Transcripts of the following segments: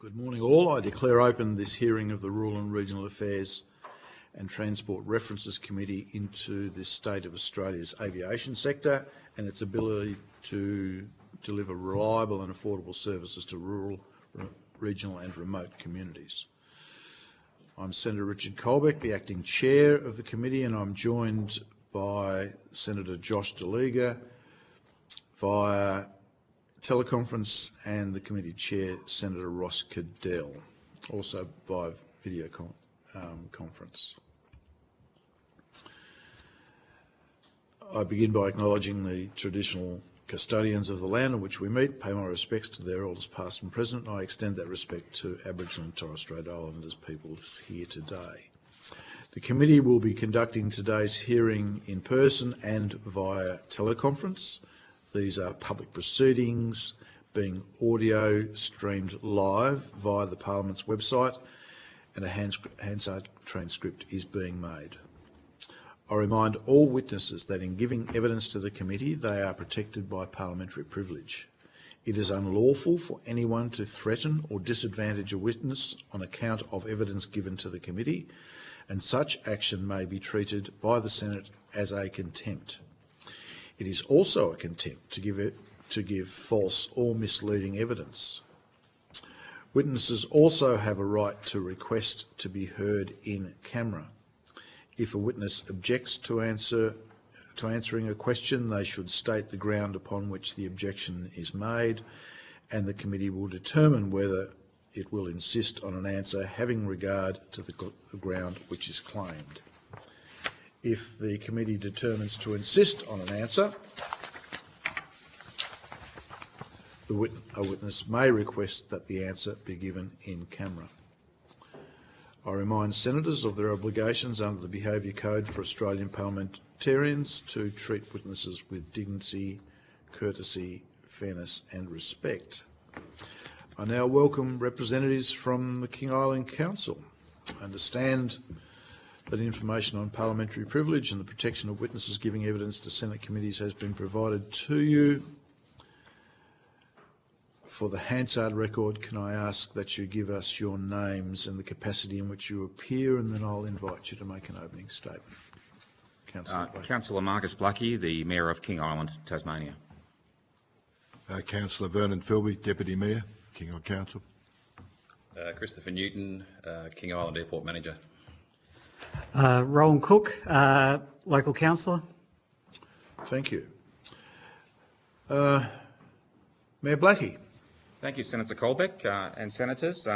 Good morning all. I declare open this hearing of the Rural and Regional Affairs and Transport References Committee into the state of Australia's aviation sector and its ability to deliver reliable and affordable services to rural, regional and remote communities. I'm Senator Richard Colbeck, the acting chair of the committee, and I'm joined by Senator Josh Deleaga via teleconference and the committee chair, Senator Ross Cadell, also by video conference. I begin by acknowledging the traditional custodians of the land on which we meet, pay my respects to their elders past and present, and I extend that respect to Aboriginal and Torres Strait Islanders peoples here today. The committee will be conducting today's hearing in person and via teleconference. These are public proceedings being audio streamed live via the Parliament's website, and a Hansard transcript is being made. I remind all witnesses that in giving evidence to the committee, they are protected by parliamentary privilege. It is unlawful for anyone to threaten or disadvantage a witness on account of evidence given to the committee, and such action may be treated by the Senate as a contempt. It is also a contempt to give false or misleading evidence. Witnesses also have a right to request to be heard in camera. If a witness objects to answering a question, they should state the ground upon which the objection is made, and the committee will determine whether it will insist on an answer having regard to the ground which is claimed. If the committee determines to insist on an answer, a witness may request that the answer be given in camera. I remind senators of their obligations under the Behaviour Code for Australian parliamentarians to treat witnesses with dignity, courtesy, fairness and respect. I now welcome representatives from the King Island Council. I understand that information on parliamentary privilege and the protection of witnesses giving evidence to Senate committees has been provided to you. For the Hansard record, can I ask that you give us your names and the capacity in which you appear, and then I'll invite you to make an opening statement. Councillor Marcus Blackie, the Mayor of King Island, Tasmania. Councillor Vernon Philby, Deputy Mayor, King Island Council. Christopher Newton, King Island Airport Manager. Rowan Cook, Local Councillor. Thank you. Mayor Blackie. Thank you, Senator Colbeck and Senators.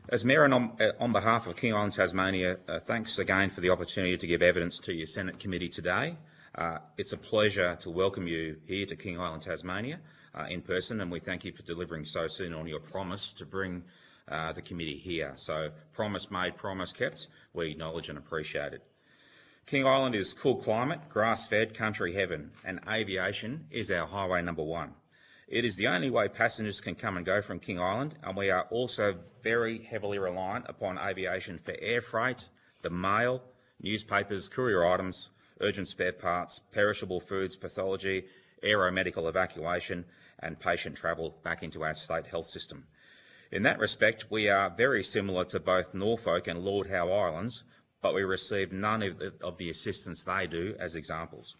As Mayor and on behalf of King Island, Tasmania, thanks again for the opportunity to give evidence to your Senate committee today. It's a pleasure to welcome you here to King Island, Tasmania in person, and we thank you for delivering so soon on your promise to bring the committee here. So promise made, promise kept. We acknowledge and appreciate it. King Island is cool climate, grass-fed, country heaven, and aviation is our highway number one. It is the only way passengers can come and go from King Island, and we are also very heavily reliant upon aviation for air freight, the mail, newspapers, courier items, urgent spare parts, perishable foods, pathology, aeromedical evacuation, and patient travel back into our state health system. In that respect, we are very similar to both Norfolk and Lord Howe Islands, but we receive none of the assistance they do as examples.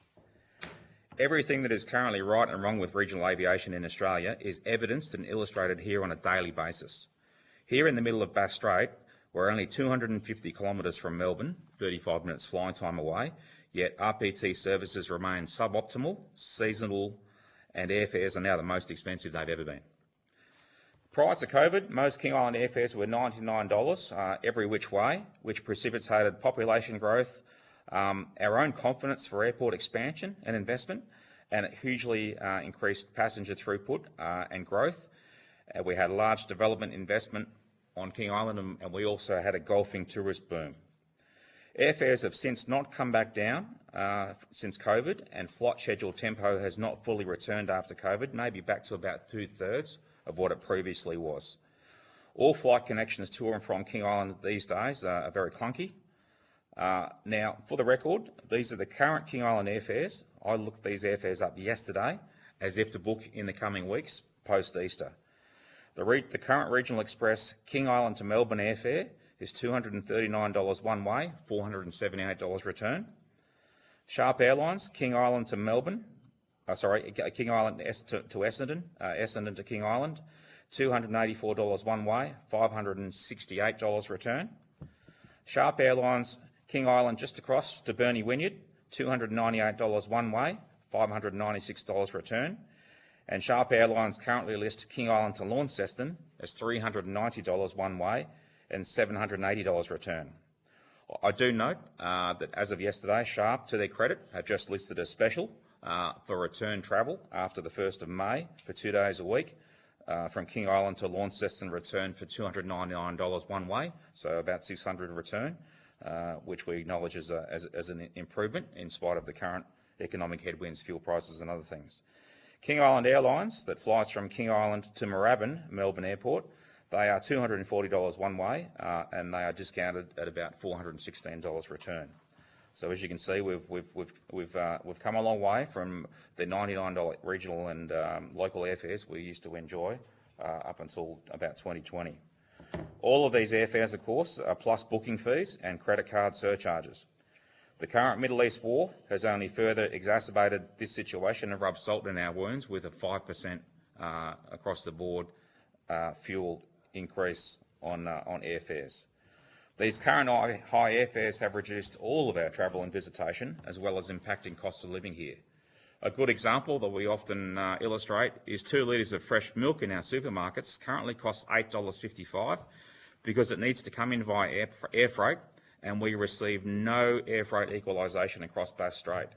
Everything that is currently right and wrong with regional aviation in Australia is evidenced and illustrated here on a daily basis. Here in the middle of Bass Strait, we're only 250 kilometres from Melbourne, 35 minutes flying time away, yet RPT services remain suboptimal, seasonal, and airfares are now the most expensive they've ever been. Prior to COVID, most King Island airfares were $99 every which way, which precipitated population growth, our own confidence for airport expansion and investment, and it hugely increased passenger throughput and growth. We had large development investment on King Island, and we also had a golfing tourist boom. Airfares have since not come back down since COVID, and flight schedule tempo has not fully returned after COVID, maybe back to about 2/3 of what it previously was. All flight connections to and from King Island these days are very clunky. Now, for the record, these are the current King Island airfares. I looked these airfares up yesterday as if to book in the coming weeks post-Easter. The current Regional Express King Island to Melbourne airfare is $239 one way, $478 return. Sharp Airlines, King Island to Melbourne, King Island to Essendon, Essendon to King Island, $284 one way, $568 return. Sharp Airlines, King Island just across to Burnie Wynyard, $298 one way, $596 return. And Sharp Airlines currently list King Island to Launceston as $390 one way and $780 return. I do note that as of yesterday, Sharp, to their credit, have just listed a special for return travel after the 1st of May for 2 days a week from King Island to Launceston return for $299 one way, so about $600 return, which we acknowledge as an improvement in spite of the current economic headwinds, fuel prices and other things. King Island Airlines, that flies from King Island to Moorabbin, Melbourne Airport, they are $240 one way, and they are discounted at about $416 return. So as you can see, we've come a long way from the $99 regional and local airfares we used to enjoy up until about 2020. All of these airfares, of course, are plus booking fees and credit card surcharges. The current Middle East war has only further exacerbated this situation and rubbed salt in our wounds with a 5% across the board fuel increase on airfares. These current high airfares have reduced all of our travel and visitation, as well as impacting cost of living here. A good example that we often illustrate is 2 litres of fresh milk in our supermarkets currently costs $8.55 because it needs to come in via air freight, and we receive no air freight equalisation across Bass Strait.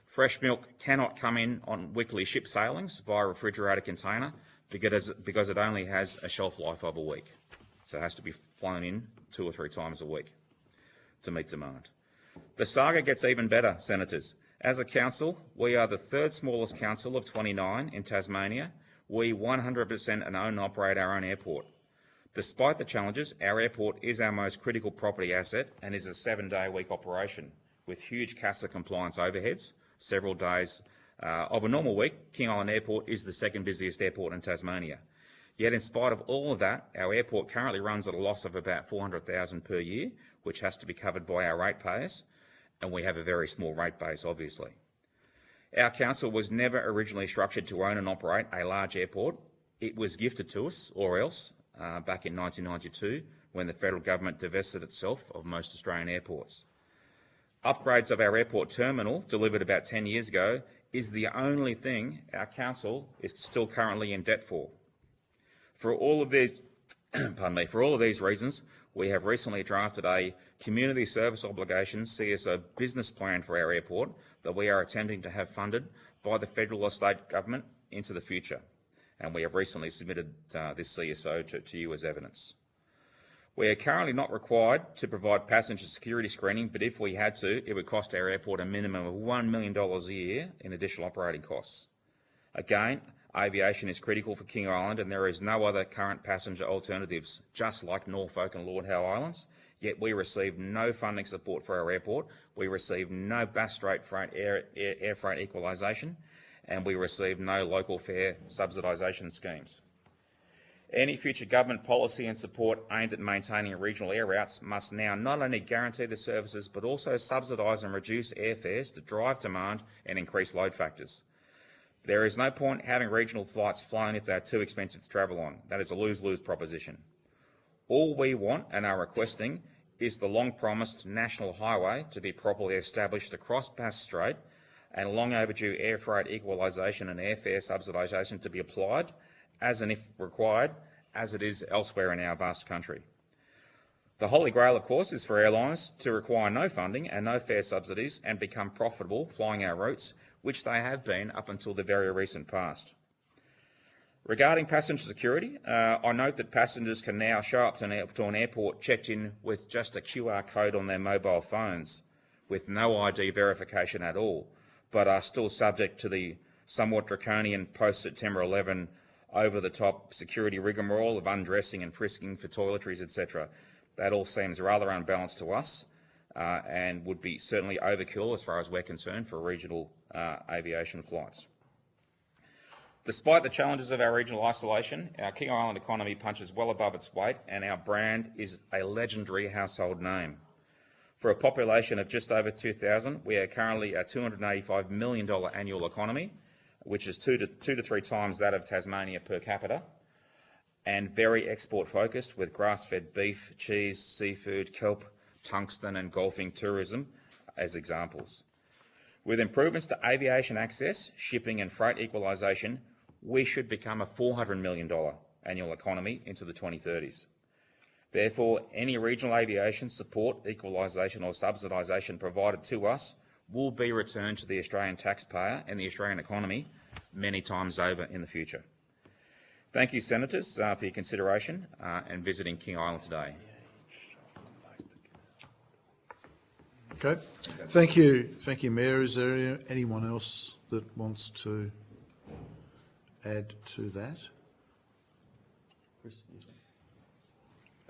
Fresh milk cannot come in on weekly ship sailings via refrigerator container because it only has a shelf life of a week. So it has to be flown in 2 or 3 times a week to meet demand. The saga gets even better, Senators. As a council, we are the 3rd smallest council of 29 in Tasmania. We 100% own and operate our own airport. Despite the challenges, our airport is our most critical property asset and is a 7-day-a-week operation with huge CASA compliance overheads. Several days of a normal week, King Island Airport is the 2nd busiest airport in Tasmania. Yet in spite of all of that, our airport currently runs at a loss of about $400,000 per year, which has to be covered by our ratepayers, and we have a very small rate base, obviously. Our council was never originally structured to own and operate a large airport. It was gifted to us, or else, back in 1992, when the federal government divested itself of most Australian airports. Upgrades of our airport terminal, delivered about 10 years ago, is the only thing our council is still currently in debt for. For all of these, for all of these reasons, we have recently drafted a Community Service Obligations CSO business plan for our airport that we are attempting to have funded by the federal or state government into the future. And we have recently submitted this CSO to you as evidence. We are currently not required to provide passenger security screening, but if we had to, it would cost our airport a minimum of $1 million a year in additional operating costs. Again, aviation is critical for King Island, and there is no other current passenger alternatives, just like Norfolk and Lord Howe Islands. Yet we receive no funding support for our airport. We receive no Bass Strait air freight equalisation, and we receive no local fare subsidisation schemes. Any future government policy and support aimed at maintaining regional air routes must now not only guarantee the services, but also subsidise and reduce airfares to drive demand and increase load factors. There is no point having regional flights flown if they are too expensive to travel on. That is a lose-lose proposition. All we want and are requesting is the long-promised national highway to be properly established across Bass Strait and long overdue air freight equalisation and airfare subsidisation to be applied as and if required, as it is elsewhere in our vast country. The holy grail, of course, is for airlines to require no funding and no fare subsidies and become profitable flying our routes, which they have been up until the very recent past. Regarding passenger security, I note that passengers can now show up to an airport checked in with just a QR code on their mobile phones, with no ID verification at all, but are still subject to the somewhat draconian post-September 11 over-the-top security rigmarole of undressing and frisking for toiletries, etc. That all seems rather unbalanced to us and would be certainly overkill as far as we're concerned for regional aviation flights. Despite the challenges of our regional isolation, our King Island economy punches well above its weight and our brand is a legendary household name. For a population of just over 2,000, we are currently a $285 million annual economy, which is two to three times that of Tasmania per capita, and very export focused with grass-fed beef, cheese, seafood, kelp, tungsten and golfing tourism as examples. With improvements to aviation access, shipping and freight equalisation, we should become a $400 million annual economy into the 2030s. Therefore, any regional aviation support, equalisation or subsidisation provided to us will be returned to the Australian taxpayer and the Australian economy many times over in the future. Thank you, Senators, for your consideration and visiting King Island today. Okay. Thank you, Mayor. Is there anyone else that wants to add to that?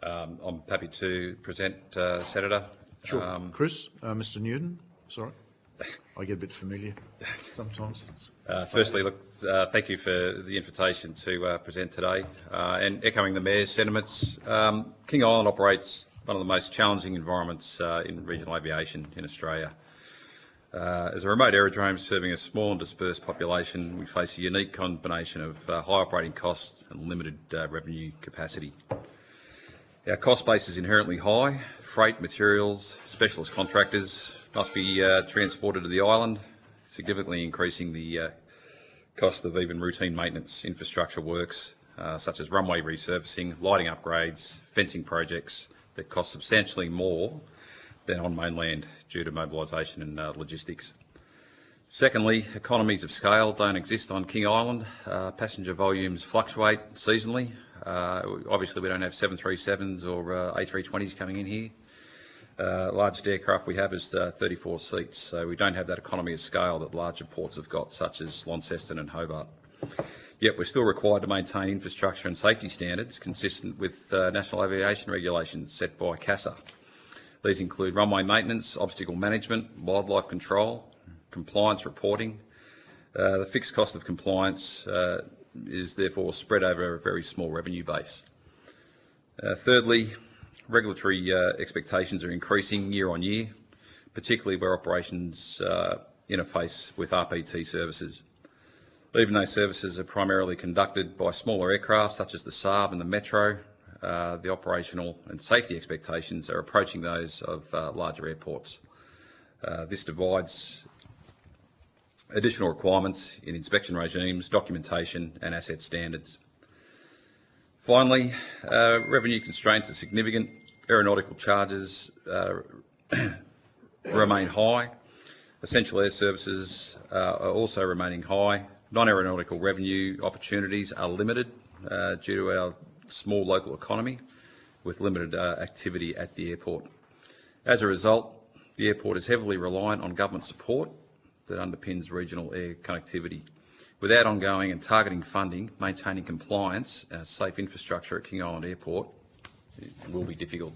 I'm happy to present, Senator. Sure. Chris, Mr. Newton, sorry. I get a bit familiar sometimes. Firstly, thank you for the invitation to present today. And echoing the Mayor's sentiments, King Island operates one of the most challenging environments in regional aviation in Australia. As a remote aerodrome serving a small and dispersed population, we face a unique combination of high operating costs and limited revenue capacity. Our cost base is inherently high. Freight, materials, specialist contractors must be transported to the island, significantly increasing the cost of even routine maintenance infrastructure works, such as runway resurfacing, lighting upgrades, fencing projects that cost substantially more than on mainland due to mobilisation and logistics. Secondly, economies of scale don't exist on King Island. Passenger volumes fluctuate seasonally. Obviously, we don't have 737s or A320s coming in here. Largest aircraft we have is 34 seats, so we don't have that economy of scale that larger ports have got, such as Launceston and Hobart. Yet we're still required to maintain infrastructure and safety standards consistent with national aviation regulations set by CASA. These include runway maintenance, obstacle management, wildlife control, compliance reporting. The fixed cost of compliance is therefore spread over a very small revenue base. Thirdly, regulatory expectations are increasing year on year, particularly where operations interface with RPT services. Even though services are primarily conducted by smaller aircraft such as the Saab and the Metro, the operational and safety expectations are approaching those of larger airports. This divides additional requirements in inspection regimes, documentation and asset standards. Finally, revenue constraints are significant. Aeronautical charges remain high. Essential air services are also remaining high. Non-aeronautical revenue opportunities are limited due to our small local economy with limited activity at the airport. As a result, the airport is heavily reliant on government support that underpins regional air connectivity. Without ongoing and targeting funding, maintaining compliance and a safe infrastructure at King Island Airport will be difficult.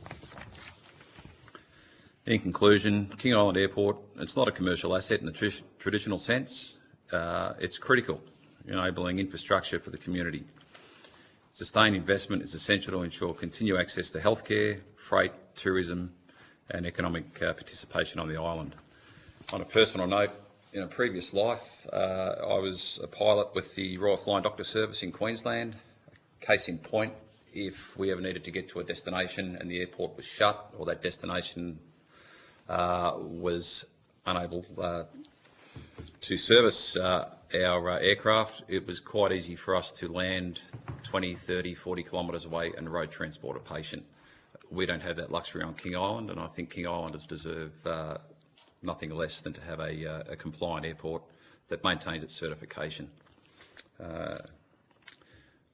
In conclusion, King Island Airport, it's not a commercial asset in the traditional sense. It's critical in enabling infrastructure for the community. Sustained investment is essential to ensure continued access to healthcare, freight, tourism and economic participation on the island. On a personal note, in a previous life, I was a pilot with the Royal Flying Doctor Service in Queensland. Case in point, if we ever needed to get to a destination and the airport was shut or that destination was unable to service our aircraft, it was quite easy for us to land 20, 30, 40 kilometres away and road transport a patient. We don't have that luxury on King Island, and I think King Islanders deserve nothing less than to have a compliant airport that maintains its certification.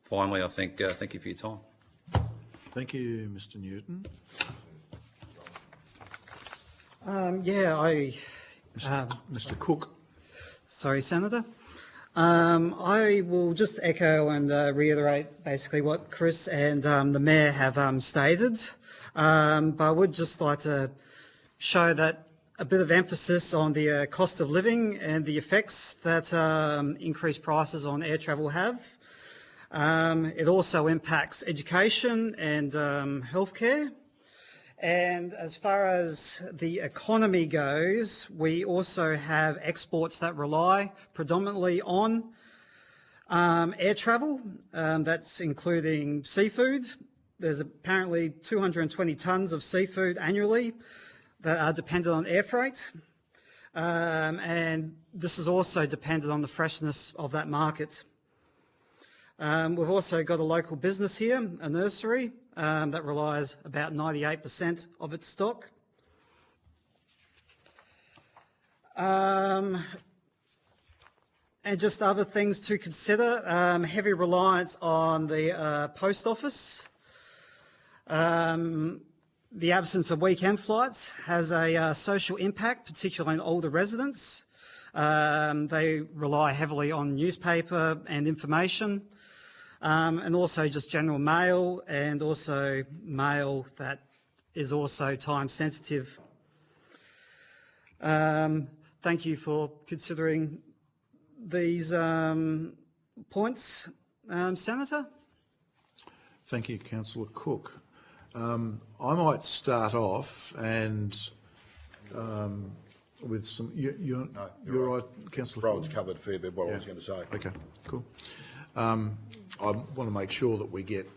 Finally, I thank you for your time. Thank you, Mr. Newton. Mr. Cook. Sorry, Senator. I will just echo and reiterate basically what Chris and the Mayor have stated, but I would just like to show that a bit of emphasis on the cost of living and the effects that increased prices on air travel have. It also impacts education and healthcare. And as far as the economy goes, we also have exports that rely predominantly on air travel. That's including seafood. There's apparently 220 tonnes of seafood annually that are dependent on air freight. And this is also dependent on the freshness of that market. We've also got a local business here, a nursery, that relies about 98% of its stock. And just other things to consider, heavy reliance on the post office. The absence of weekend flights has a social impact, particularly on older residents. They rely heavily on newspaper and information, and also just general mail, and also mail that is also time sensitive. Thank you for considering these points, Senator. Thank you, Councillor Cook. I might start off and with some. You're right, Councillor. Roland's covered a fair bit what I was going to say. Okay, cool. I want to make sure that we get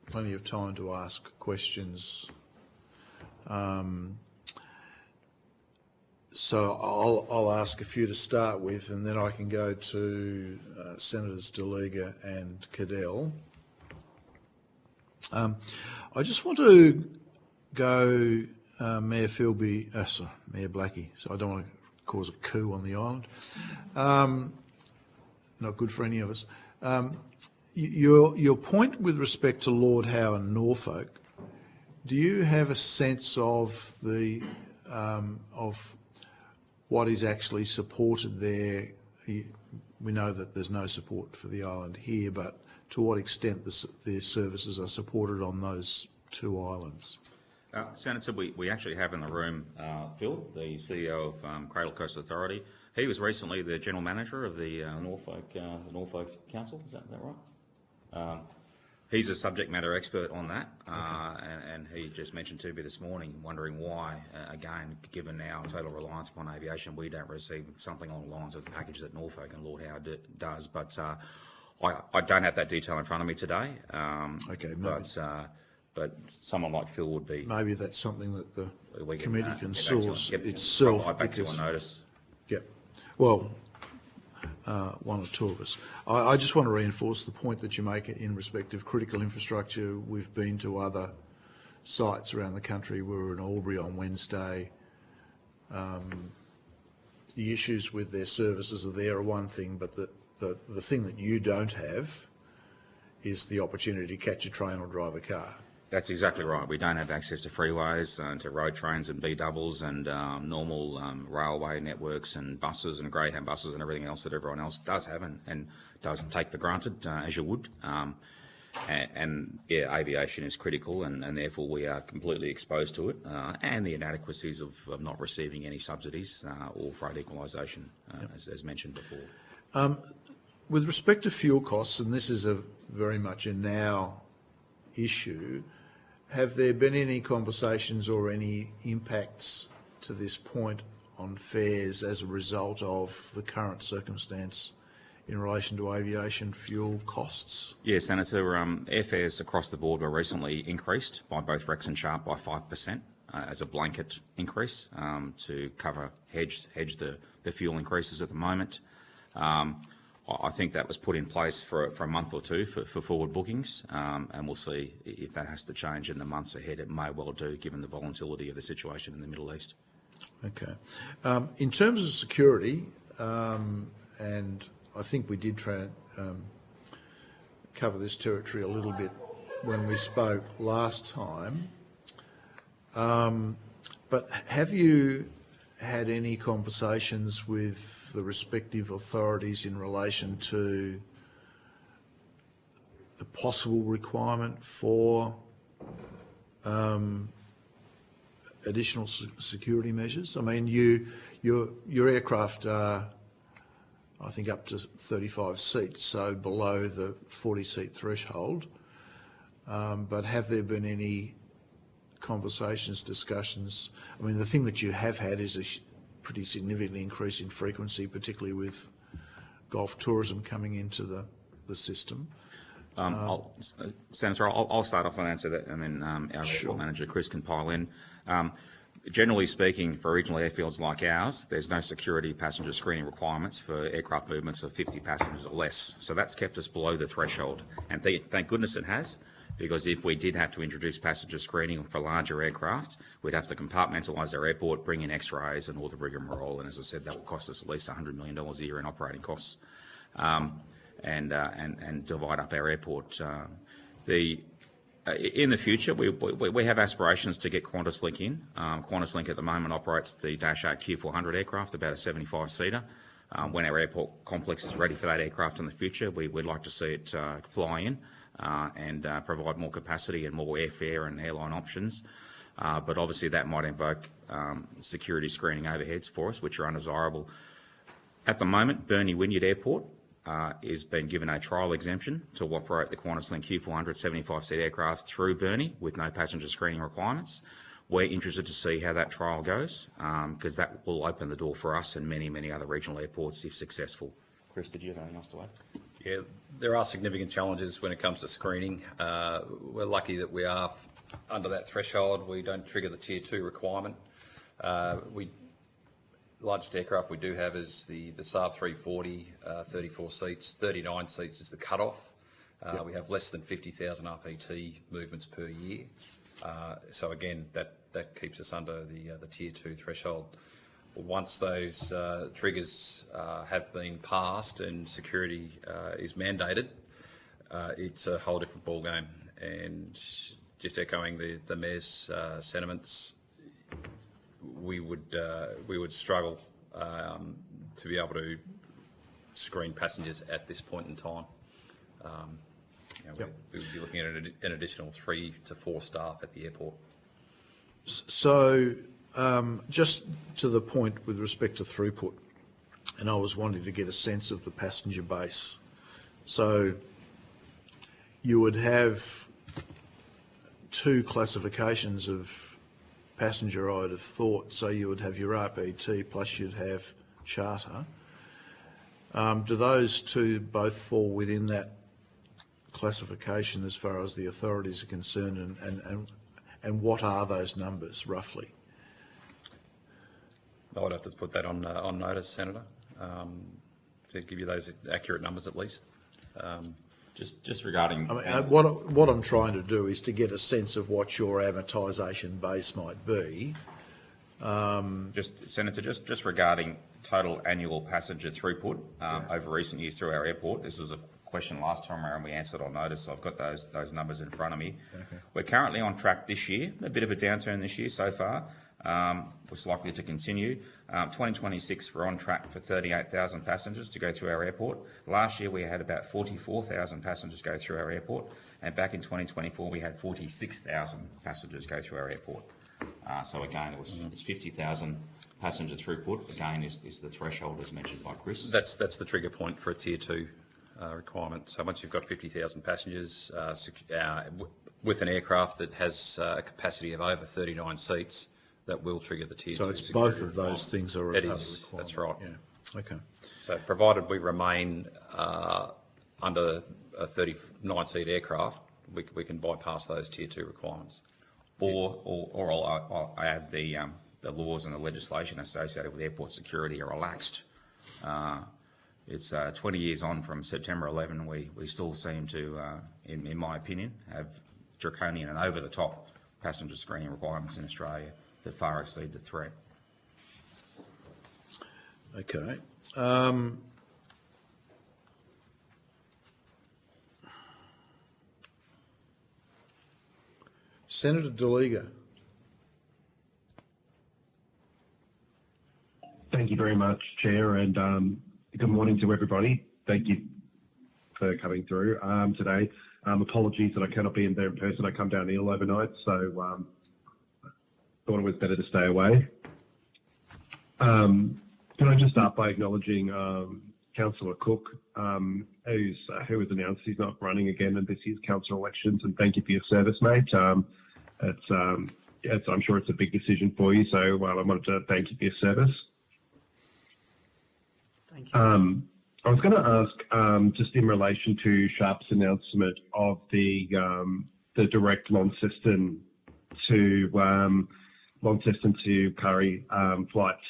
plenty of time to ask questions. So I'll ask a few to start with, and then I can go to Senators Deleaga and Cadell. I just want to go Mayor Mayor Blackie, so I don't want to cause a coup on the island. Not good for any of us. Your point with respect to Lord Howe and Norfolk, do you have a sense of the of what is actually supported there? We know that there's no support for the island here, but to what extent their services are supported on those two islands? Senator, we actually have in the room Phil, the CEO of Cradle Coast Authority. He was recently the General Manager of the Norfolk Council, is that right? He's a subject matter expert on that, and he just mentioned to me this morning, wondering why, again, given our total reliance upon aviation, we don't receive something along the lines of the package that Norfolk and Lord Howe does. But I don't have that detail in front of me today. Okay, but someone like Phil would be. Maybe that's something that the can, committee can source get itself. Back to you on notice. Yep. Well, one or two of us. I just want to reinforce the point that you make in respect of critical infrastructure. We've been to other sites around the country. We were in Albury on Wednesday. The issues with their services are there are one thing, but the thing that you don't have is the opportunity to catch a train or drive a car. That's exactly right. We don't have access to freeways, to road trains and B-doubles and normal railway networks and buses and Greyhound buses and everything else that everyone else does have and does take for granted, as you would. And yeah, aviation is critical, and therefore we are completely exposed to it, and the inadequacies of not receiving any subsidies or freight equalisation, as mentioned before. With respect to fuel costs, and this is very much a now issue, have there been any conversations or any impacts to this point on fares as a result of the current circumstance in relation to aviation fuel costs? Yes, Senator. Airfares across the board were recently increased by both Rex and Sharp by 5% as a blanket increase to hedge the fuel increases at the moment. I think that was put in place for a month or two for forward bookings, and we'll see if that has to change in the months ahead. It may well do, given the volatility of the situation in the Middle East. Okay. In terms of security, and I think we did cover this territory a little bit when we spoke last time, but have you had any conversations with the respective authorities in relation to the possible requirement for additional security measures? I mean, your aircraft are, I think, up to 35 seats, so below the 40-seat threshold. But have there been any conversations, discussions? I mean, the thing that you have had is a pretty significant increase in frequency, particularly with golf tourism coming into the system. Senator, I'll start off and answer that, and then our airport manager, Chris, can pile in. Generally speaking, for regional airfields like ours, there's no security passenger screening requirements for aircraft movements of 50 passengers or less. So that's kept us below the threshold. And thank goodness it has, because if we did have to introduce passenger screening for larger aircraft, we'd have to compartmentalise our airport, bring in X-rays and all the rigmarole. And as I said, that will cost us at least $100 million a year in operating costs. And divide up our airport. In the future, we have aspirations to get QantasLink in. QantasLink at the moment operates the Dash 8 Q400 aircraft, about a 75-seater. When our airport complex is ready for that aircraft in the future, we'd like to see it fly in and provide more capacity and more airfare and airline options. But obviously that might invoke security screening overheads for us, which are undesirable. At the moment, Burnie Wynyard Airport is been given a trial exemption to operate the QantasLink Q400 75-seat aircraft through Burnie with no passenger screening requirements. We're interested to see how that trial goes, because that will open the door for us and many, many other regional airports if successful. Chris, did you have anything else to add? Yeah, there are significant challenges when it comes to screening. We're lucky that we are under that threshold. We don't trigger the Tier 2 requirement. Largest aircraft we do have is the Saab 340, 34 seats, 39 seats is the cut-off. We have less than 50,000 RPT movements per year. So again, that keeps us under the Tier 2 threshold. Once those triggers have been passed and security is mandated, it's a whole different ballgame. And just echoing the Mayor's sentiments, we would struggle to be able to screen passengers at this point in time. We would be looking at an additional 3 to 4 staff at the airport. So just to the point with respect to throughput, and I was wanting to get a sense of the passenger base. So you would have 2 classifications of passenger, I'd have thought. So you would have your RPT plus you'd have charter. Do those 2 both fall within that classification as far as the authorities are concerned, and what are those numbers roughly? I would have to put that on notice, Senator, to give you those accurate numbers at least. Just regarding... I mean, what I'm trying to do is to get a sense of what your amortisation base might be. Senator, just regarding total annual passenger throughput over recent years through our airport, this was a question last time around, we answered on notice, so I've got those numbers in front of me. Okay. We're currently on track this year, a bit of a downturn this year so far, was likely to continue. 2026, we're on track for 38,000 passengers to go through our airport. Last year, we had about 44,000 passengers go through our airport, and back in 2024, we had 46,000 passengers go through our airport. So again, it's 50,000 passenger throughput. Again, is the threshold as mentioned by Chris. That's the trigger point for a Tier 2 requirement. So once you've got 50,000 passengers with an aircraft that has a capacity of over 39 seats, that will trigger the Tier 2. So it's both of those things are a requirement. That's right. Yeah. Okay. So provided we remain under a 39-seat aircraft, we can bypass those Tier 2 requirements. Or I'll add the laws and the legislation associated with airport security are relaxed. It's 20 years on from September 11. We still seem to, in my opinion, have draconian and over-the-top passenger screening requirements in Australia that far exceed the threat. Okay. Senator DeLiga. Thank you very much, Chair, and good morning to everybody. Thank you for coming through today. Apologies that I cannot be in there in person. I come down ill overnight, so thought it was better to stay away. Can I just start by acknowledging Councillor Cook, who has announced he's not running again in this year's council elections, and thank you for your service, mate. I'm sure it's a big decision for you, so I wanted to thank you for your service. Thank you. I was going to ask, just in relation to Sharp's announcement of the direct Launceston to Currie flights.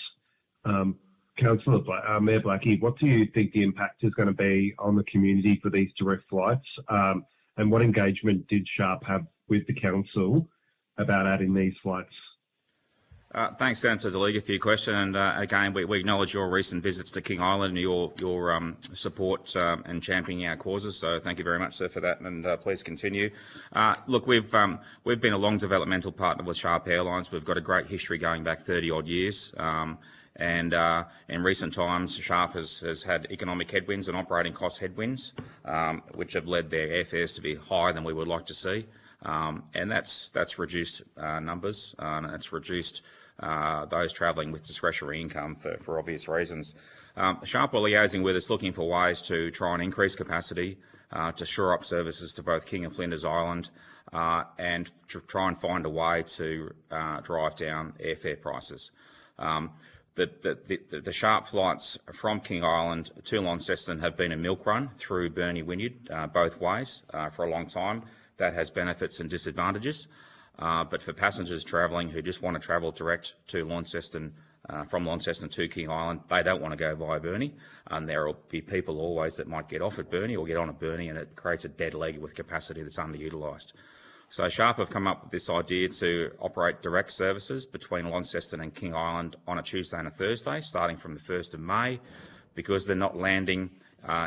Councillor Mayor Blackie, what do you think the impact is going to be on the community for these direct flights? And what engagement did Sharp have with the council about adding these flights? Thanks, Senator DeLiga, for your question. And again, we acknowledge your recent visits to King Island and your support and championing our causes. So thank you very much, sir, for that. And please continue. Look, we've been a long developmental partner with Sharp Airlines. We've got a great history going back 30 odd years. And in recent times, Sharp has had economic headwinds and operating cost headwinds, which have led their airfares to be higher than we would like to see. And that's reduced numbers, and it's reduced those travelling with discretionary income for obvious reasons. Sharp are liaising with us, looking for ways to try and increase capacity, to shore up services to both King and Flinders Island, and to try and find a way to drive down airfare prices. The Sharp flights from King Island to Launceston have been a milk run through Burnie Wynyard both ways for a long time. That has benefits and disadvantages. But for passengers travelling who just want to travel direct to Launceston, from Launceston to King Island, they don't want to go via Burnie. And there will be people always that might get off at Burnie or get on at Burnie, and it creates a dead leg with capacity that's underutilised. So Sharp have come up with this idea to operate direct services between Launceston and King Island on a Tuesday and a Thursday, starting from the 1st of May. Because they're not landing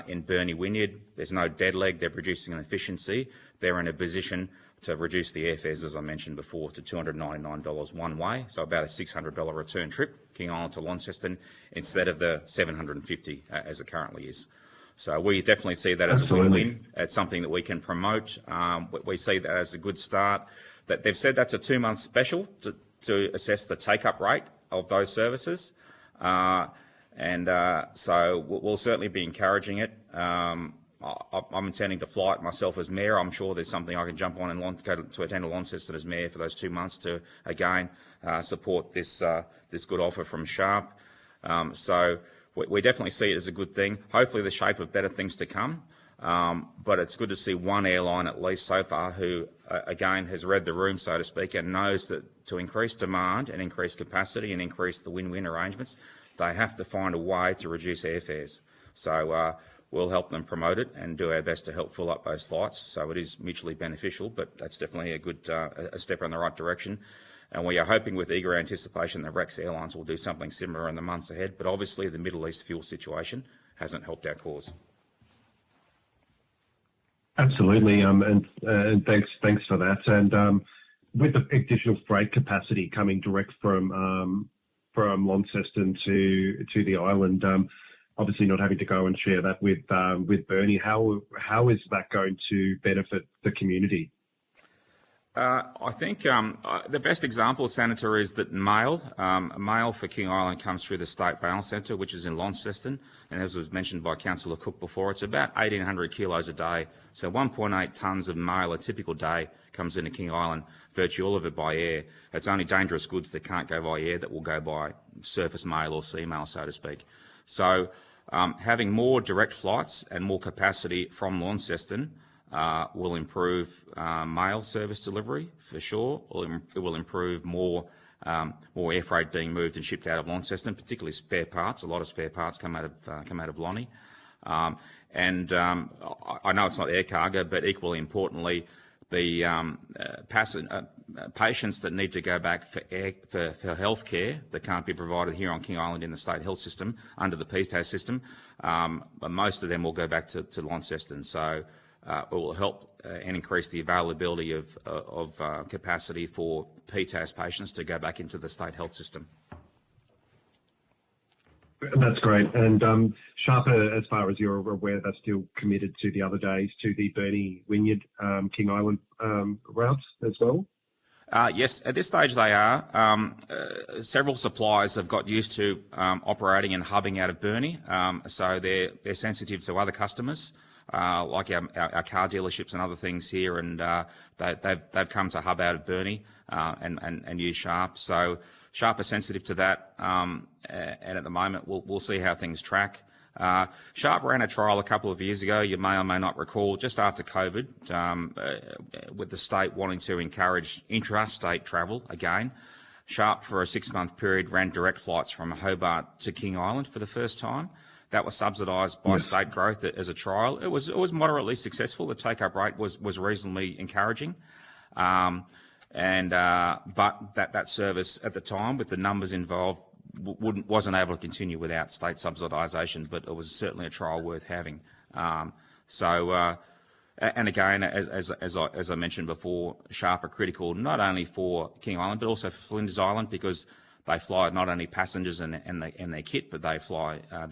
in Burnie Wynyard, there's no dead leg, they're producing an efficiency. They're in a position to reduce the airfares, as I mentioned before, to $299 one way, so about a $600 return trip, King Island to Launceston, instead of the $750 as it currently is. So we definitely see that as a win-win. It's something that we can promote. We see that as a good start. That they've said that's a 2-month special to assess the take-up rate of those services. So we'll certainly be encouraging it. I'm intending to fly it myself as mayor. I'm sure there's something I can jump on and go to attend to Launceston as mayor for those 2 months to, again, support this good offer from Sharp. So we definitely see it as a good thing. Hopefully the shape of better things to come. But it's good to see one airline, at least so far, who, again, has read the room, so to speak, and knows that to increase demand and increase capacity and increase the win-win arrangements, they have to find a way to reduce airfares. So we'll help them promote it and do our best to help fill up those flights. So it is mutually beneficial, but that's definitely a good a step in the right direction. And we are hoping with eager anticipation that Rex Airlines will do something similar in the months ahead. But obviously the Middle East fuel situation hasn't helped our cause. Absolutely, and thanks for that. And with the additional freight capacity coming direct from Launceston to the island, obviously not having to go and share that with Burnie, how is that going to benefit the community? I think the best example, Senator, is that mail for King Island comes through the State Mail Centre, which is in Launceston, and as was mentioned by Councillor Cook before, it's about 1,800 kilos a day, so 1.8 tonnes of mail a typical day comes into King Island, virtually all of it by air. It's only dangerous goods that can't go by air that will go by surface mail or sea mail, so to speak. So having more direct flights and more capacity from Launceston will improve mail service delivery for sure. It will improve more air freight being moved and shipped out of Launceston, particularly spare parts. A lot of spare parts come out of Lonnie. I know it's not air cargo, but equally importantly, the patients that need to go back for health care that can't be provided here on King Island in the state health system under the TAS system, most of them will go back to Launceston. So it will help and increase the availability of capacity for PTAS patients to go back into the state health system. That's great. And Sharp, as far as you're aware, they're still committed to the other days to the Burnie Wynyard King Island routes as well? Yes, at this stage they are. Several suppliers have got used to operating and hubbing out of Burnie, so they're sensitive to other customers, like our car dealerships and other things here, and they've come to hub out of Burnie and use Sharp. So Sharp are sensitive to that, and at the moment we'll see how things track. Sharp ran a trial a couple of years ago, you may or may not recall, just after COVID, with the state wanting to encourage intrastate travel again. Sharp, for a 6-month period, ran direct flights from Hobart to King Island for the first time. That was subsidised by state growth as a trial. It was moderately successful. The take-up rate was reasonably encouraging. But that service at the time, with the numbers involved, wasn't able to continue without state subsidisation, but it was certainly a trial worth having. And again, as I mentioned before, Sharp are critical not only for King Island, but also for Flinders Island, because they fly not only passengers and their kit, but they're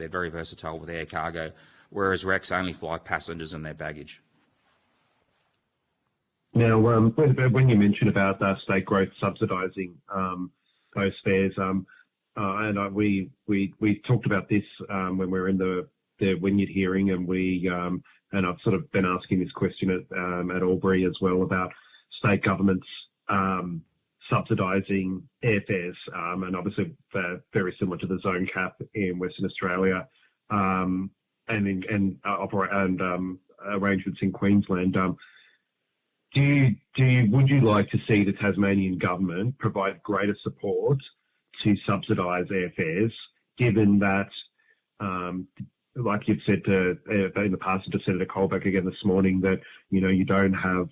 very versatile with air cargo, whereas Rex only fly passengers and their baggage. Now, when you mentioned about state growth subsidising those fares, and we talked about this when we were in the Wynyard hearing, and I've sort of been asking this question at Albury as well about state governments subsidising airfares, and obviously very similar to the zone cap in Western Australia, and arrangements in Queensland. Would you like to see the Tasmanian government provide greater support to subsidise airfares, given that, like you've said in the past to Senator Colbeck again this morning, that you don't have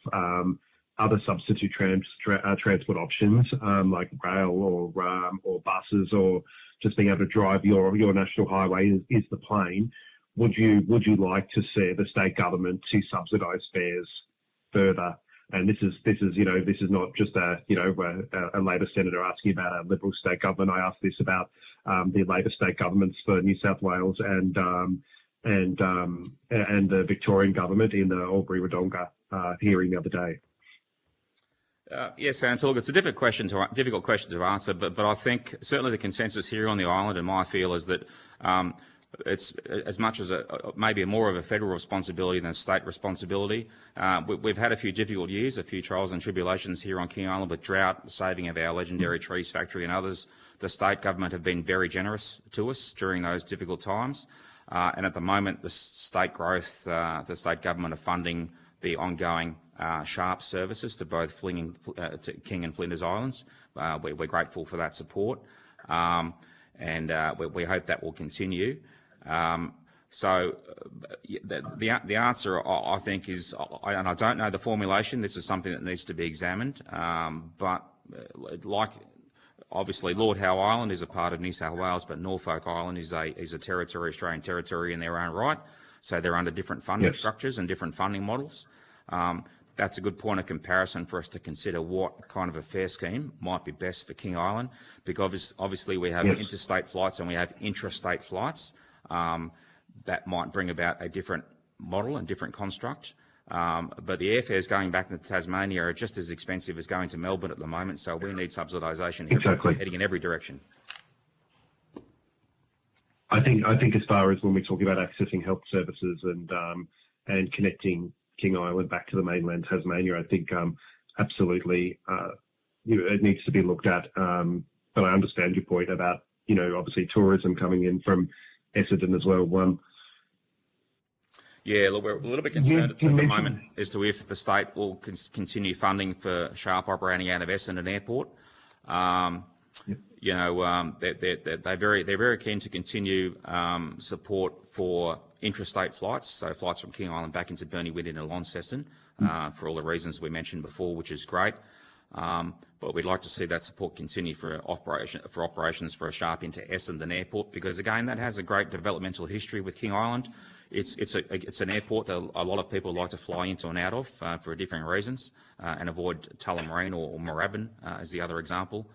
other substitute transport options like rail or buses, or just being able to drive your national highway is the plane. Would you like to see the state government to subsidise fares further? And this is not just a Labor senator asking about a Liberal state government. I asked this about the Labor state governments for New South Wales and the Victorian government in the Albury-Wodonga hearing the other day. Yes, Santa, look, it's a difficult question to answer, but I think certainly the consensus here on the island, and my feel, is that it's as much as maybe more of a federal responsibility than a state responsibility. We've had a few difficult years, a few trials and tribulations here on King Island with drought, the saving of our legendary trees factory and others. The state government have been very generous to us during those difficult times. And at the moment, the state government are funding the ongoing Sharp services to both to King and Flinders Islands. We're grateful for that support, and we hope that will continue. So the answer, I think, is, and I don't know the formulation. This is something that needs to be examined. But like obviously, Lord Howe Island is a part of New South Wales, but Norfolk Island is a territory, Australian territory in their own right. So they're under different funding structures and different funding models. That's a good point of comparison for us to consider what kind of a fare scheme might be best for King Island, because obviously we have interstate flights and we have intrastate flights. That might bring about a different model and different construct. But the airfares going back to Tasmania are just as expensive as going to Melbourne at the moment, so we need subsidisation heading in every direction. I think as far as when we talk about accessing health services and connecting King Island back to the mainland Tasmania, I think absolutely it needs to be looked at. But I understand your point about obviously tourism coming in from Essendon as well. Yeah, look, we're a little bit concerned at the moment as to if the state will continue funding for Sharp operating out of Essendon Airport. They're very keen to continue support for intrastate flights, so flights from King Island back into Burnie, Wynyard and Launceston, for all the reasons we mentioned before, which is great. But we'd like to see that support continue for operations for a Sharp into Essendon Airport, because again, that has a great developmental history with King Island. It's an airport that a lot of people like to fly into and out of for different reasons, and avoid Tullamarine or Moorabbin as the other example.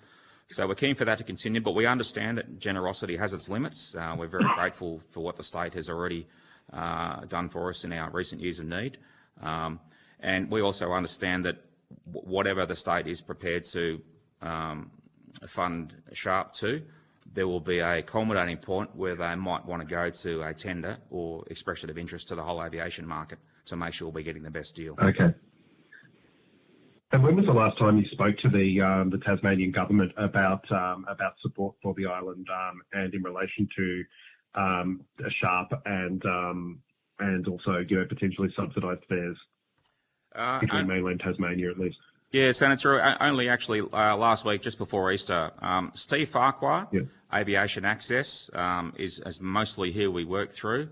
So we're keen for that to continue, but we understand that generosity has its limits. We're very grateful for what the state has already done for us in our recent years of need. And we also understand that whatever the state is prepared to fund Sharp to, there will be a culminating point where they might want to go to a tender or expression of interest to the whole aviation market to make sure we're getting the best deal. Okay. And when was the last time you spoke to the Tasmanian government about support for the island and in relation to Sharp and also potentially subsidised fares between mainland Tasmania at least? Yeah, Senator, only actually last week, just before Easter, Steve Farquhar, Aviation Access, is mostly who we work through.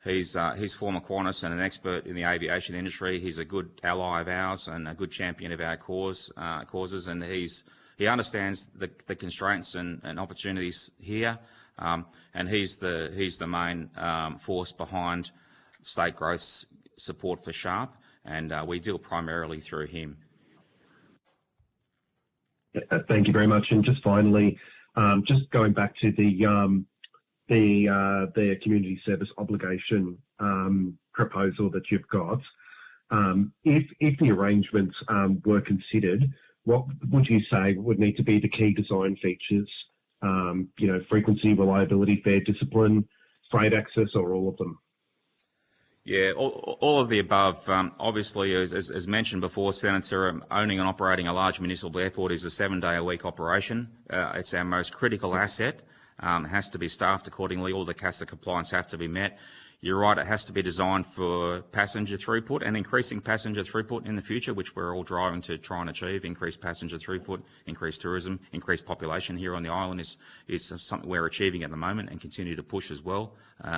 He's former Qantas and an expert in the aviation industry. He's a good ally of ours and a good champion of our causes, and he understands the constraints and opportunities here, and he's the main force behind state growth support for Sharp, and we deal primarily through him. Thank you very much. And just finally, just going back to the community service obligation proposal that you've got, if the arrangements were considered, what would you say would need to be the key design features? Frequency, reliability, fare discipline, freight access, or all of them? Yeah, all of the above. Obviously, as mentioned before, Senator, owning and operating a large municipal airport is a 7-day-a-week operation. It's our most critical asset. It has to be staffed accordingly. All the CASA compliance have to be met. You're right, it has to be designed for passenger throughput and increasing passenger throughput in the future, which we're all driving to try and achieve. Increased passenger throughput, increased tourism, increased population here on the island is something we're achieving at the moment and continue to push as well,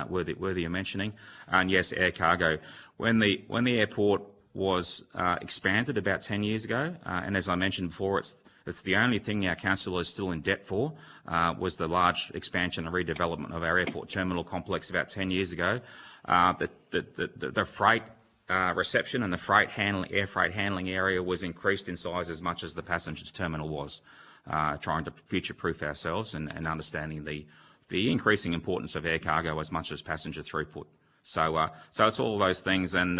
worthy of mentioning. And yes, air cargo. When the airport was expanded about 10 years ago, and as I mentioned before, it's the only thing our council is still in debt for, was the large expansion and redevelopment of our airport terminal complex about 10 years ago. The freight reception and the air freight handling area was increased in size as much as the passengers terminal was, trying to future-proof ourselves and understanding the increasing importance of air cargo as much as passenger throughput. So it's all of those things, and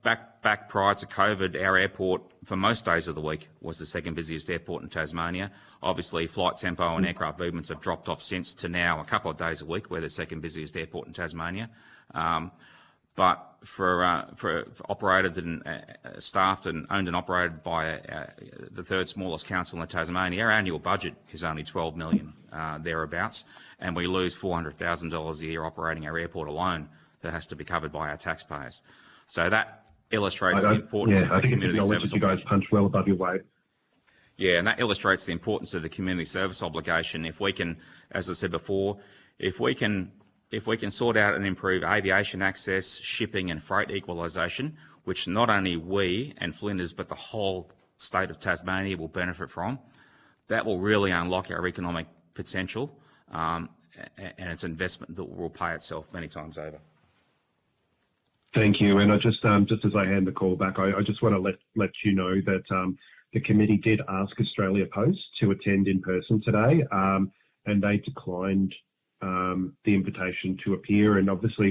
back prior to COVID, our airport for most days of the week was the second busiest airport in Tasmania. Obviously, flight tempo and aircraft movements have dropped off since to now a couple of days a week we're the second busiest airport in Tasmania. But for operated and staffed and owned and operated by the third smallest council in Tasmania, our annual budget is only $12 million thereabouts, and we lose $400,000 a year operating our airport alone that has to be covered by our taxpayers. So that illustrates the importance of the community service obligation. You guys punch well above your weight. Yeah, and that illustrates the importance of the community service obligation. If we can, as I said before, if we can sort out and improve aviation access, shipping and freight equalisation, which not only we and Flinders but the whole state of Tasmania will benefit from, that will really unlock our economic potential, and it's an investment that will pay itself many times over. Thank you. And I just as I hand the call back, I just want to let you know that the committee did ask Australia Post to attend in person today, and they declined the invitation to appear. And obviously,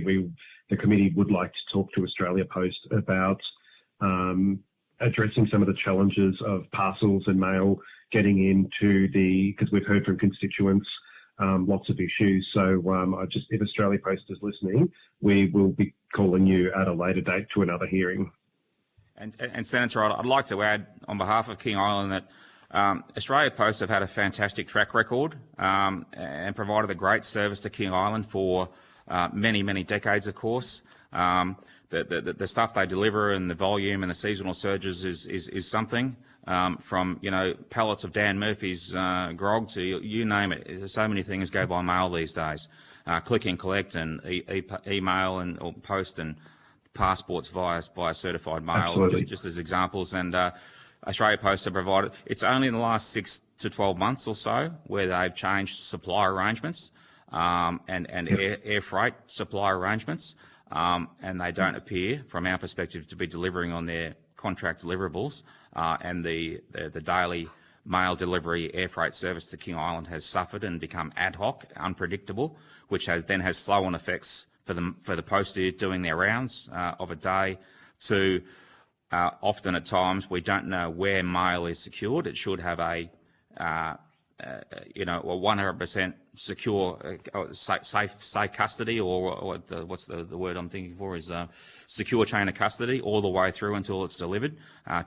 the committee would like to talk to Australia Post about addressing some of the challenges of parcels and mail getting into because we've heard from constituents lots of issues. So if Australia Post is listening, we will be calling you at a later date to another hearing. And Senator, I'd like to add on behalf of King Island that Australia Post have had a fantastic track record and provided a great service to King Island for many, many decades, of course. The stuff they deliver and the volume and the seasonal surges is something. From pallets of Dan Murphy's grog to you name it. So many things go by mail these days. Click and collect and email or post and passports via certified mail, just as examples. And Australia Post have provided. It's only in the last 6 to 12 months or so where they've changed supply arrangements and air freight supply arrangements, and they don't appear, from our perspective, to be delivering on their contract deliverables, and the daily mail delivery air freight service to King Island has suffered and become ad hoc, unpredictable, which has flow-on effects for the postie doing their rounds of a day, to often at times we don't know where mail is secured. It should have a 100% secure, safe custody, or what's the word I'm thinking for is secure chain of custody all the way through until it's delivered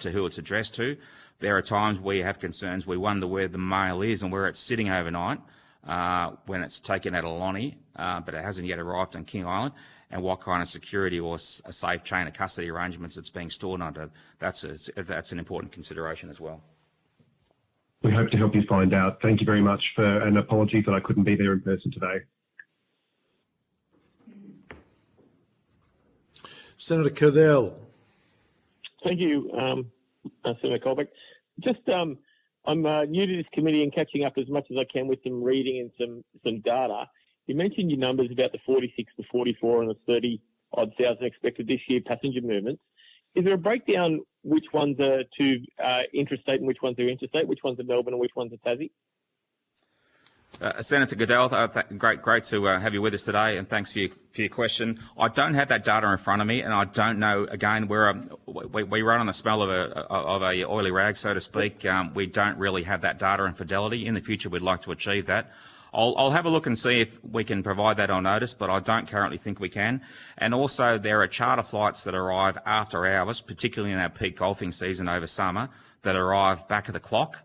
to who it's addressed to. There are times we have concerns. We wonder where the mail is and where it's sitting overnight when it's taken out of Lonnie, but it hasn't yet arrived on King Island, and what kind of security or a safe chain of custody arrangements it's being stored under. That's an important consideration as well. We hope to help you find out. Thank you very much and apologies that I couldn't be there in person today. Senator Cadell. Thank you, Senator Colbeck. Just, I'm new to this committee and catching up as much as I can with some reading and some data. You mentioned your numbers about the 46, the 44 and the 30-odd thousand expected this year passenger movements. Is there a breakdown which ones are to intrastate and which ones are interstate, which ones are Melbourne and which ones are Tassie? Senator Goodell, great to have you with us today, and thanks for your question. I don't have that data in front of me, and I don't know. Again, we run on the smell of a oily rag, so to speak. We don't really have that data and fidelity. In the future, we'd like to achieve that. I'll have a look and see if we can provide that on notice, but I don't currently think we can. And also, there are charter flights that arrive after hours, particularly in our peak golfing season over summer, that arrive back of the clock.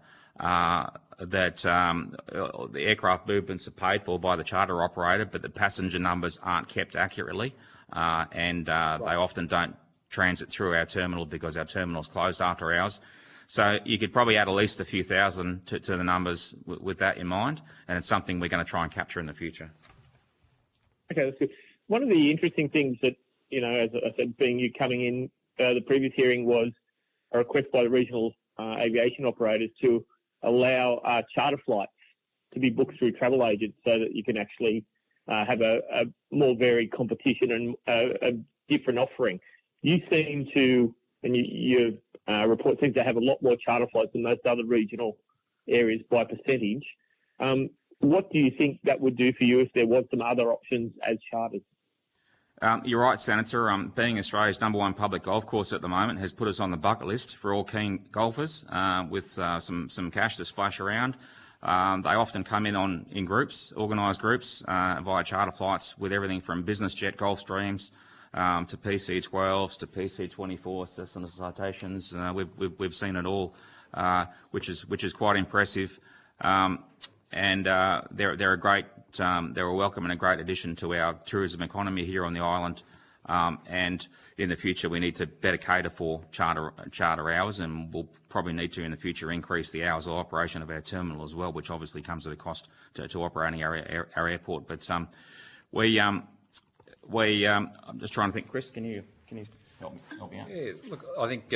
That the aircraft movements are paid for by the charter operator, but the passenger numbers aren't kept accurately, and they often don't transit through our terminal because our terminal's closed after hours. So you could probably add at least a few thousand to the numbers with that in mind, and it's something we're going to try and capture in the future. Okay, that's good. One of the interesting things that, as I said, being you coming in, the previous hearing was a request by the regional aviation operators to allow charter flights to be booked through travel agents so that you can actually have a more varied competition and a different offering. You seem to, and your report seems to have a lot more charter flights than most other regional areas by percentage. What do you think that would do for you if there was some other options as charters? You're right, Senator. Being Australia's #1 public golf course at the moment has put us on the bucket list for all keen golfers with some cash to splash around. They often come in groups, organised groups, via charter flights with everything from business jet Gulf Streams to PC-12s to PC-24 Cessna Citations. We've seen it all, which is quite impressive. And they're a great, they're a welcome and a great addition to our tourism economy here on the island. And in the future, we need to better cater for charter hours, and we'll probably need to in the future increase the hours of operation of our terminal as well, which obviously comes at a cost to operating our airport. But I'm just trying to think. Chris, can you help me out? Yeah, look, I think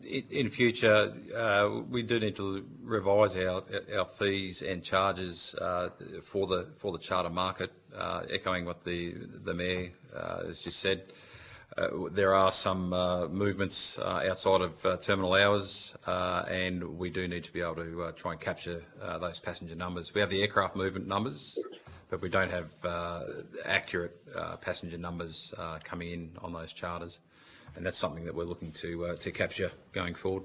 in future we do need to revise our fees and charges for the charter market. Echoing what the Mayor has just said, there are some movements outside of terminal hours, and we do need to be able to try and capture those passenger numbers. We have the aircraft movement numbers, but we don't have accurate passenger numbers coming in on those charters. And that's something that we're looking to capture going forward.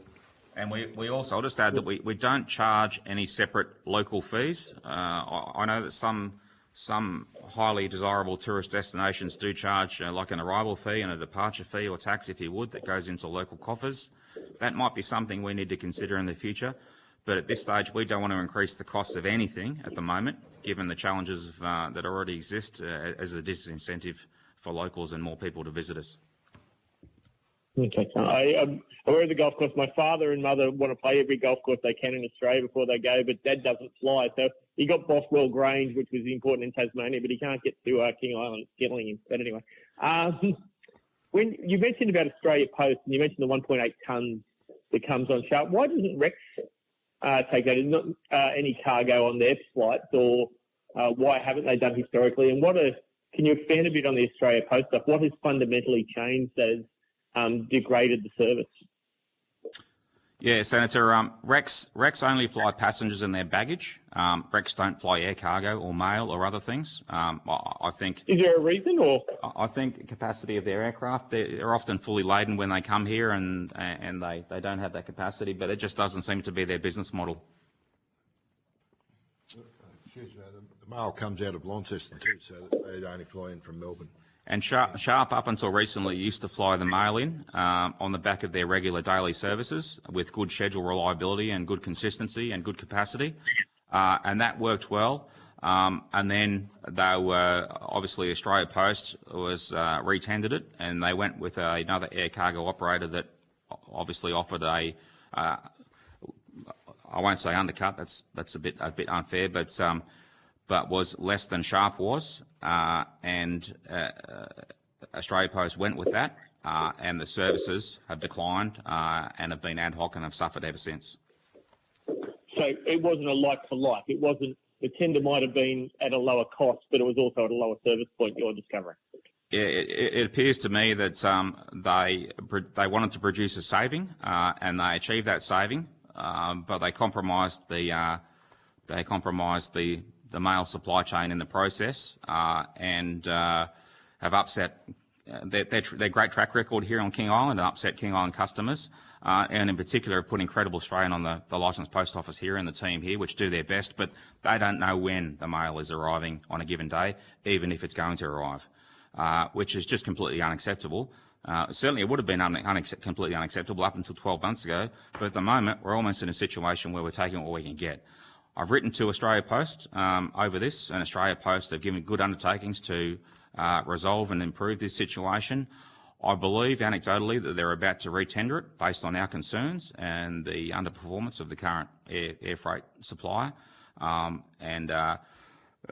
And we also, I'll just add that we don't charge any separate local fees. I know that some highly desirable tourist destinations do charge like an arrival fee and a departure fee or tax, if you would, that goes into local coffers. That might be something we need to consider in the future. But at this stage, we don't want to increase the cost of anything at the moment, given the challenges that already exist as a disincentive for locals and more people to visit us. Okay, I'm aware of the golf course. My father and mother want to play every golf course they can in Australia before they go, but Dad doesn't fly. So he got Bothwell Grange, which was important in Tasmania, but he can't get to King Island. It's killing him. But anyway, when you mentioned about Australia Post and you mentioned the 1.8 tonnes that comes on Sharp, why doesn't Rex take that? Is not any cargo on their flights, or why haven't they done historically? And can you expand a bit on the Australia Post stuff? What has fundamentally changed as degraded the service? Yeah, Senator. Rex only fly passengers and their baggage. Rex don't fly air cargo or mail or other things. I think. Is there a reason, or? I think capacity of their aircraft, they're often fully laden when they come here, and they don't have that capacity. But it just doesn't seem to be their business model. Excuse me, the mail comes out of Launceston too, so that they only fly in from Melbourne. And Sharp, up until recently, used to fly the mail in on the back of their regular daily services with good schedule reliability and good consistency and good capacity. And that worked well. And then they were, obviously, Australia Post was retendered it, and they went with another air cargo operator that obviously offered a, I won't say undercut, that's a bit unfair, but was less than Sharp was, and Australia Post went with that, and the services have declined and have been ad hoc and have suffered ever since. So it wasn't a like for like. It wasn't. The tender might have been at a lower cost, but it was also at a lower service point. You're discovering. Yeah, it appears to me that they wanted to produce a saving, and they achieved that saving, but they compromised the mail supply chain in the process, and have upset their great track record here on King Island and upset King Island customers, and in particular have put incredible strain on the licensed post office here and the team here, which do their best, but they don't know when the mail is arriving on a given day, even if it's going to arrive, which is just completely unacceptable. Certainly it would have been completely unacceptable up until 12 months ago, but at the moment we're almost in a situation where we're taking what we can get. I've written to Australia Post over this, and Australia Post have given good undertakings to resolve and improve this situation. I believe anecdotally that they're about to retender it based on our concerns and the underperformance of the current air freight supplier.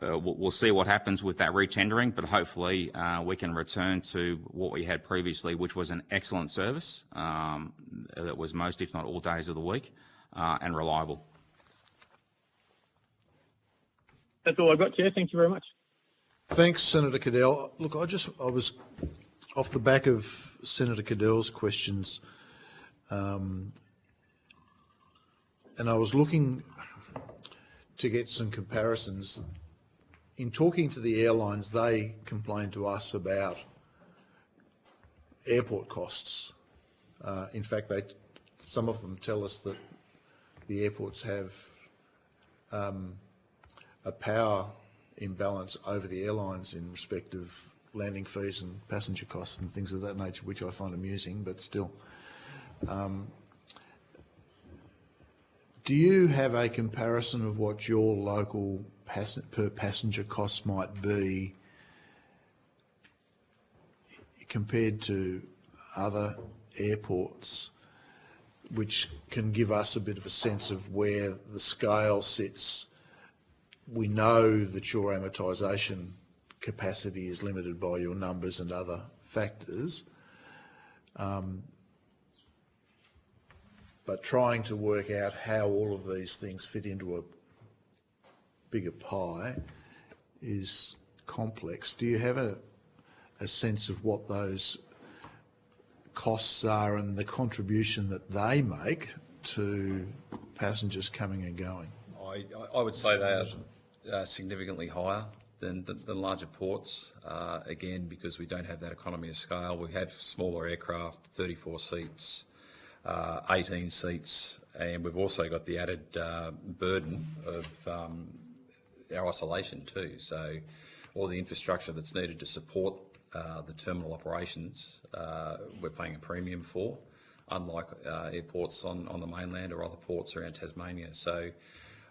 We'll see what happens with that retendering, but hopefully we can return to what we had previously, which was an excellent service that was most, if not all days of the week, and reliable. That's all I've got, Chair. Thank you very much. Thanks, Senator Cadell. Look, I was off the back of Senator Cadell's questions, and I was looking to get some comparisons. In talking to the airlines, they complained to us about airport costs. In fact, some of them tell us that the airports have a power imbalance over the airlines in respect of landing fees and passenger costs and things of that nature, which I find amusing, but still. Do you have a comparison of what your local per passenger costs might be compared to other airports, which can give us a bit of a sense of where the scale sits? We know that your amortisation capacity is limited by your numbers and other factors, but trying to work out how all of these things fit into a bigger pie is complex. Do you have a sense of what those costs are and the contribution that they make to passengers coming and going? I would say they are significantly higher than larger ports, again, because we don't have that economy of scale. We have smaller aircraft, 34 seats, 18 seats, and we've also got the added burden of our isolation too. So all the infrastructure that's needed to support the terminal operations, we're paying a premium for, unlike airports on the mainland or other ports around Tasmania. So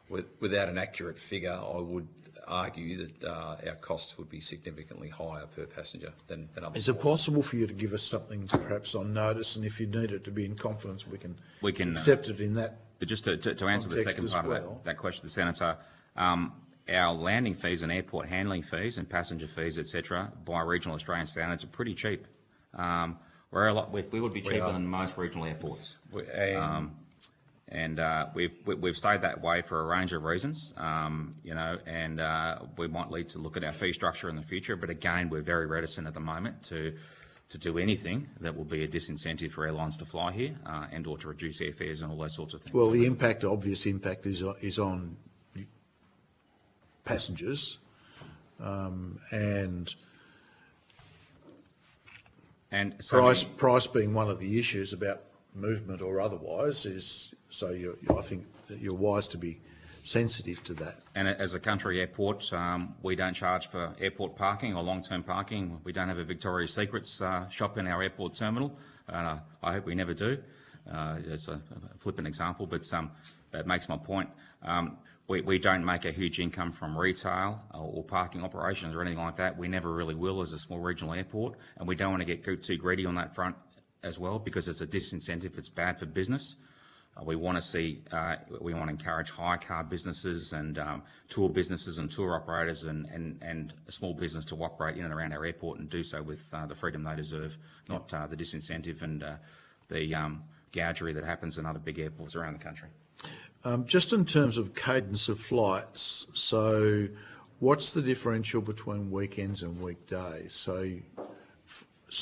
without an accurate figure, I would argue that our costs would be significantly higher per passenger than other Is it possible for you to give us something perhaps on notice, and if you need it to be in confidence, we can accept it in that? But just to answer the second part of that question, the Senator, our landing fees and airport handling fees and passenger fees, etc., by regional Australian standards are pretty cheap. We would be cheaper than most regional airports. And we've stayed that way for a range of reasons, and we might need to look at our fee structure in the future. But again, we're very reticent at the moment to to do anything that will be a disincentive for airlines to fly here and or to reduce airfares and all those sorts of things. Well, the obvious impact is on passengers, and so price being one of the issues about movement or otherwise is, so I think that you're wise to be sensitive to that. And as a country airport, we don't charge for airport parking or long-term parking. We don't have a Victoria's Secrets shop in our airport terminal. I hope we never do. It's a flippant example, but that makes my point. We don't make a huge income from retail or parking operations or anything like that. We never really will as a small regional airport, and we don't want to get too greedy on that front as well, because it's a disincentive. It's bad for business. We want to encourage hire car businesses and tour businesses and tour operators and a small business to operate in and around our airport and do so with the freedom they deserve, not the disincentive and the gougery that happens in other big airports around the country. Just in terms of cadence of flights, so what's the differential between weekends and weekdays? So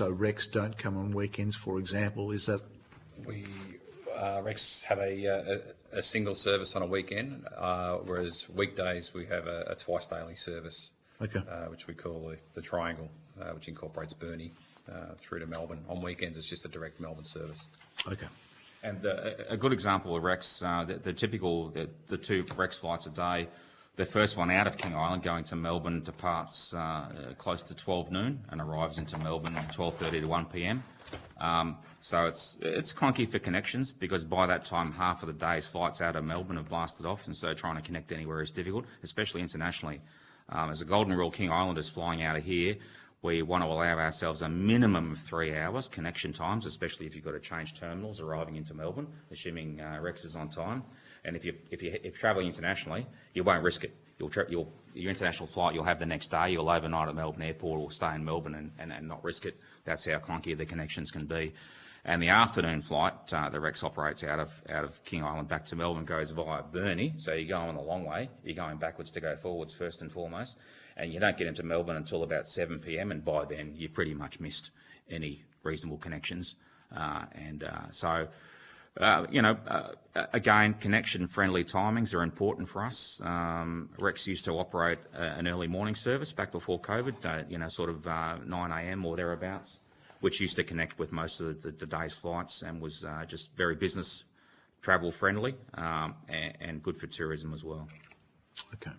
Rex don't come on weekends, for example, is that? Rex have a single service on a weekend, whereas weekdays we have a twice daily service, Okay. Which we call the Triangle, which incorporates Burnie through to Melbourne. On weekends it's just a direct Melbourne service. Okay. And a good example of Rex, the two Rex flights a day, the first one out of King Island going to Melbourne departs close to 12 noon and arrives into Melbourne at 12:30 to 1 p.m. So it's clunky for connections, because by that time half of the day's flights out of Melbourne have blasted off, and so trying to connect anywhere is difficult, especially internationally. As a golden rule, King Islanders flying out of here, we want to allow ourselves a minimum of 3 hours connection times, especially if you've got to change terminals arriving into Melbourne, assuming Rex is on time. And if you're travelling internationally, you won't risk it. Your international flight you'll have the next day. You'll overnight at Melbourne Airport or stay in Melbourne and not risk it. That's how clunky the connections can be. And the afternoon flight, the Rex operates out of King Island back to Melbourne, goes via Burnie. So you're going the long way. You're going backwards to go forwards first and foremost. And you don't get into Melbourne until about 7 p.m. and by then you pretty much missed any reasonable connections. Again, connection-friendly timings are important for us. Rex used to operate an early morning service back before COVID, sort of 9 a.m. or thereabouts, which used to connect with most of the day's flights and was just very business travel-friendly and good for tourism as well. Okay.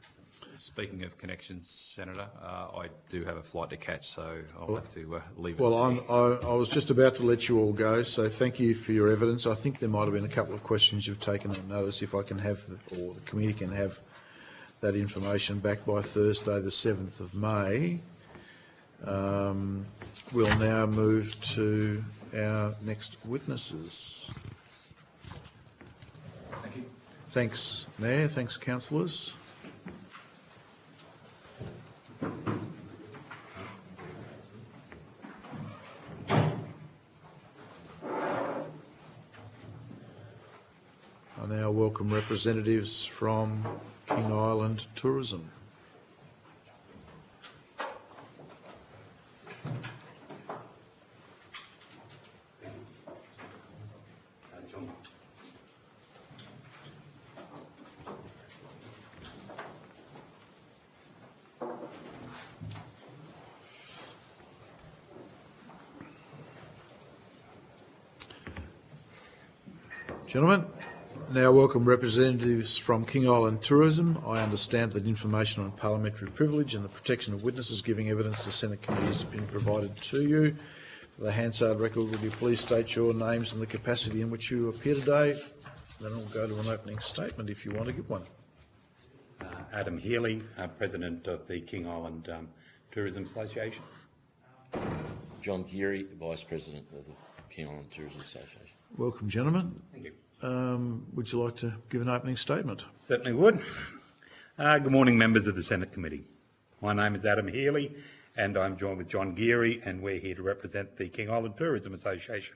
Speaking of connections, Senator, I do have a flight to catch, so I'll have to leave it. Well, I was just about to let you all go, so thank you for your evidence. I think there might have been a couple of questions you've taken on notice. If I can have, or the committee can have that information back by Thursday, the 7th of May. We'll now move to our next witnesses. Thank you. Thanks, Mayor. Thanks, councillors. I now welcome representatives from King Island Tourism. Gentlemen, now welcome representatives from King Island Tourism. I understand that information on parliamentary privilege and the protection of witnesses giving evidence to Senate committees has been provided to you. For the Hansard record, would you please state your names and the capacity in which you appear today? Then we'll go to an opening statement if you want to give one. Adam Healy, President of the King Island Tourism Association. John Currie, Vice President of the King Island Tourism Association. Welcome, gentlemen. Thank you. Would you like to give an opening statement? Certainly would. Good morning, members of the Senate Committee. My name is Adam Healy and I'm joined with John Geary, and we're here to represent the King Island Tourism Association.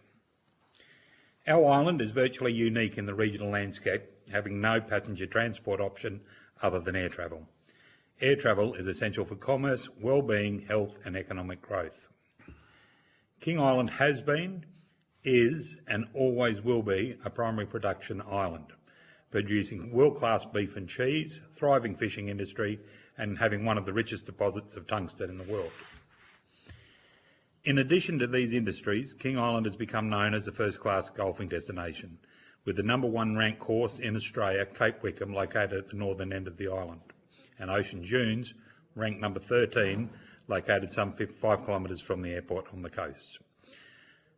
Our island is virtually unique in the regional landscape, having no passenger transport option other than air travel. Air travel is essential for commerce, wellbeing, health and economic growth. King Island has been, is and always will be a primary production island, producing world-class beef and cheese, thriving fishing industry and having one of the richest deposits of tungsten in the world. In addition to these industries, King Island has become known as a first-class golfing destination, with the #1 ranked course in Australia, Cape Wickham, located at the northern end of the island, and Ocean Dunes, ranked number 13, located some 5 kilometres from the airport on the coast.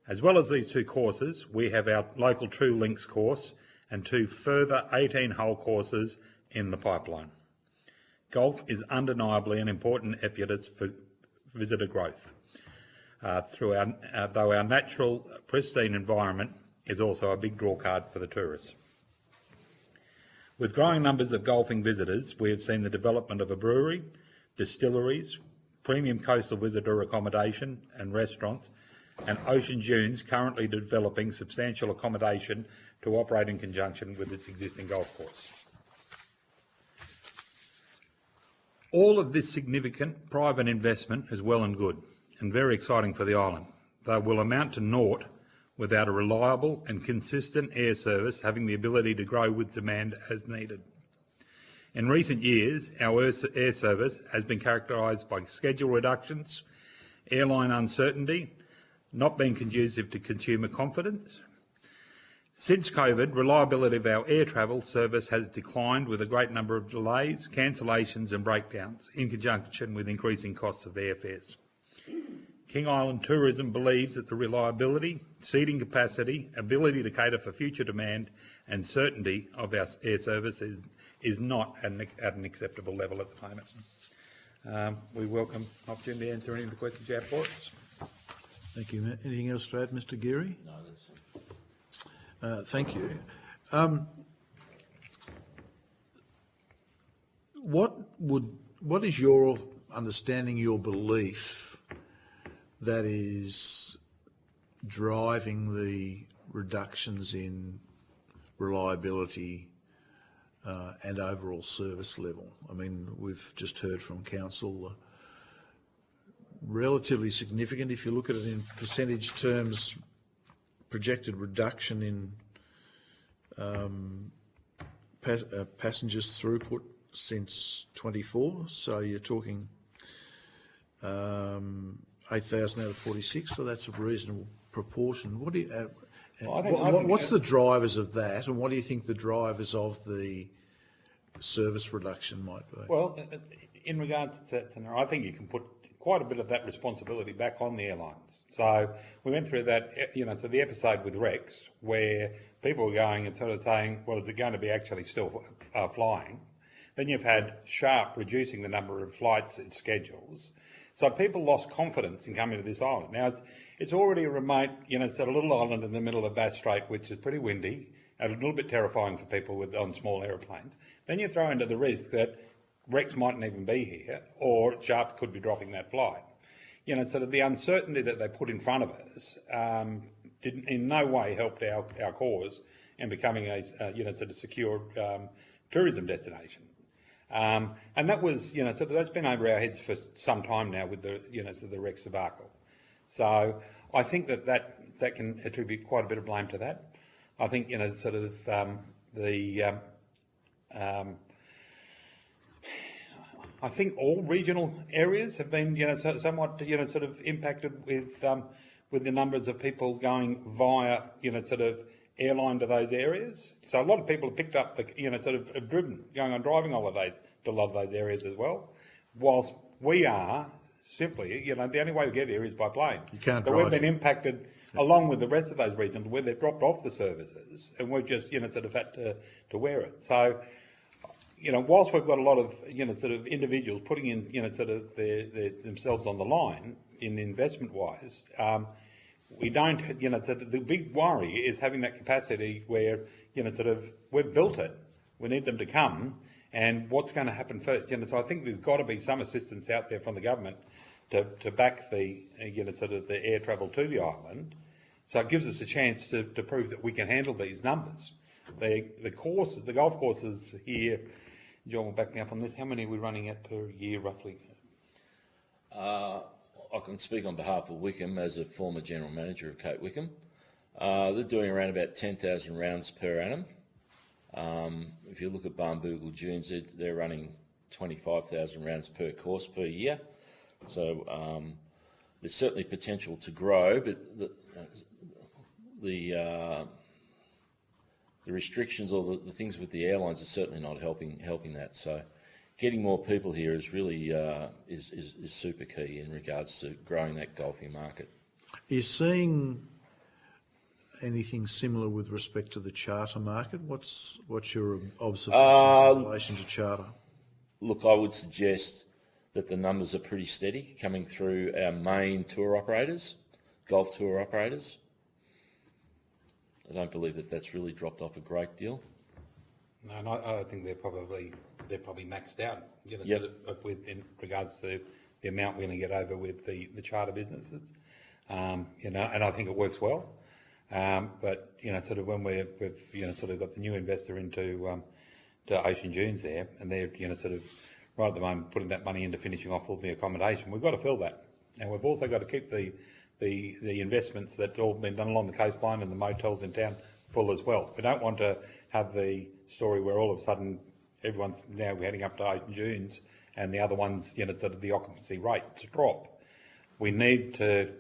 As well as these 2 courses, we have our local True Links course and 2 further 18-hole courses in the pipeline. Golf is undeniably an important impetus for visitor growth, though our natural, pristine environment is also a big drawcard for the tourists. With growing numbers of golfing visitors, we have seen the development of a brewery, distilleries, premium coastal visitor accommodation and restaurants, and Ocean Dunes currently developing substantial accommodation to operate in conjunction with its existing golf course. All of this significant private investment is well and good and very exciting for the island, though will amount to naught without a reliable and consistent air service having the ability to grow with demand as needed. In recent years, our air service has been characterised by schedule reductions, airline uncertainty, not being conducive to consumer confidence. Since COVID, reliability of our air travel service has declined with a great number of delays, cancellations and breakdowns in conjunction with increasing costs of airfares. King Island Tourism believes that the reliability, seating capacity, ability to cater for future demand and certainty of our air service is not at an acceptable level at the moment. We welcome the opportunity to answer any of the questions you have for us. Thank you. Anything else to add, Mr. Geary? No, that's it. Thank you. What is your understanding, your belief that is driving the reductions in reliability and overall service level? I mean, we've just heard from Council, relatively significant, if you look at it in percentage terms, projected reduction in passengers throughput since 24. So you're talking 8,000 out of 46, so that's a reasonable proportion. What do you, what's the drivers of that, and what do you think the drivers of the service reduction might be? Well, in regards to I think you can put quite a bit of that responsibility back on the airlines. So we went through that, so the episode with Rex, where people were going and sort of saying, well, is it going to be actually still flying? Then you've had Sharp reducing the number of flights it schedules. So people lost confidence in coming to this island. Now, it's already a remote, sort of little island in the middle of Bass Strait, which is pretty windy and a little bit terrifying for people on small aeroplanes. Then you throw into the risk that Rex mightn't even be here, or Sharp could be dropping that flight. Sort of the uncertainty that they put in front of us didn't in no way helped our cause in becoming a sort of secure tourism destination. And that was, sort of that's been over our heads for some time now with the, sort of the Rex debacle. So I think that can attribute quite a bit of blame to that. I think, sort of I think all regional areas have been, somewhat, sort of impacted with the numbers of people going via, sort of airline to those areas. So a lot of people have picked up the, sort of have driven, going on driving holidays to a lot of those areas as well. Whilst we are simply, the only way to get here is by plane. You can't so drive. we've been impacted along with the rest of those regions where they've dropped off the services, and we've just, sort of had to wear it. So, whilst we've got a lot of, sort of individuals putting in, sort of themselves on the line in investment-wise, we don't, sort of the big worry is having that capacity where, sort of we've built it, we need them to come, and what's going to happen first? So I think there's got to be some assistance out there from the government to back the, sort of the air travel to the island. So it gives us a chance to prove that we can handle these numbers. The golf courses here, John will back me up on this, how many are we running at per year roughly? I can speak on behalf of Wickham as a former general manager of Cape Wickham. They're doing around about 10,000 rounds per annum. If you look at Barnbougle Dunes, they're running 25,000 rounds per course per year. So there's certainly potential to grow, but the restrictions or the things with the airlines are certainly not helping that. So getting more people here is really is super key in regards to growing that golfing market. Are you seeing anything similar with respect to the charter market? What's your observations in relation to charter? Look, I would suggest that the numbers are pretty steady coming through our main tour operators, golf tour operators. I don't believe that that's really dropped off a great deal. No, and I think they're probably maxed out. You know, Yep. with in regards to the amount we're going to get over with the charter businesses. You know, and I think it works well. But you know, sort of when we've sort of got the new investor into to Ocean Dunes there, and they're sort of right at the moment putting that money into finishing off all the accommodation. We've got to fill that, and we've also got to keep the investments that all been done along the coastline and the motels in town full as well. We don't want to have the story where all of a sudden everyone's now heading up to Ocean Dunes and the other ones, sort of the occupancy rates drop. We need to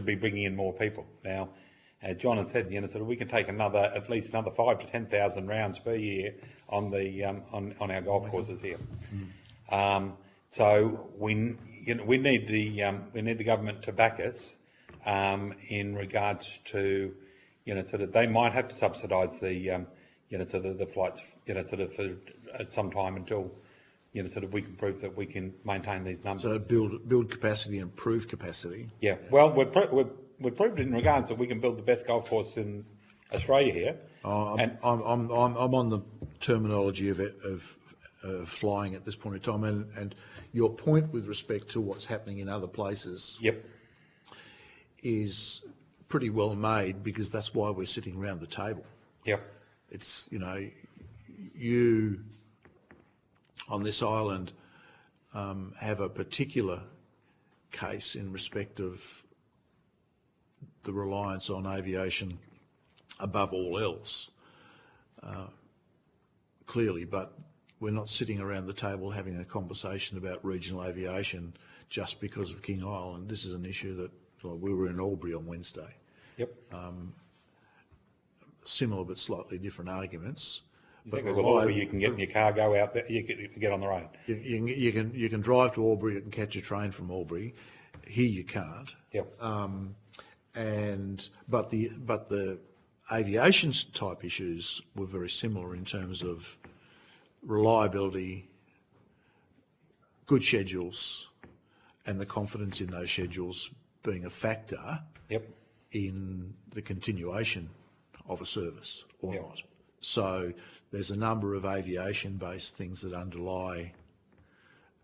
be bringing in more people now. As John has said, sort of we can take at least another 5,000 to 10,000 rounds per year on the on our golf courses here. So we need the government to back us in regards to sort of they might have to subsidise the sort of the flights sort of for at some time until sort of we can prove that we can maintain these numbers. So build capacity and prove capacity. Yeah, well, we've proved in regards that we can build the best golf course in Australia here. I'm on the terminology of flying at this point in time, and your point with respect to what's happening in other places. Yep. Is pretty well made, because that's why we're sitting around the table. Yep. It's you on this island have a particular case in respect of the reliance on aviation above all else, clearly, but we're not sitting around the table having a conversation about regional aviation just because of King Island. This is an issue that we were in Albury on Wednesday. Yep. Similar but slightly different arguments. But Albury, you can get in your car, go out there, you can get on the road. You can drive to Albury and catch a train from Albury. Here you can't. Yep. But the aviation type issues were very similar in terms of reliability, good schedules, and the confidence in those schedules being a factor. Yep. In the continuation of a service or Yep. not. So there's a number of aviation-based things that underlie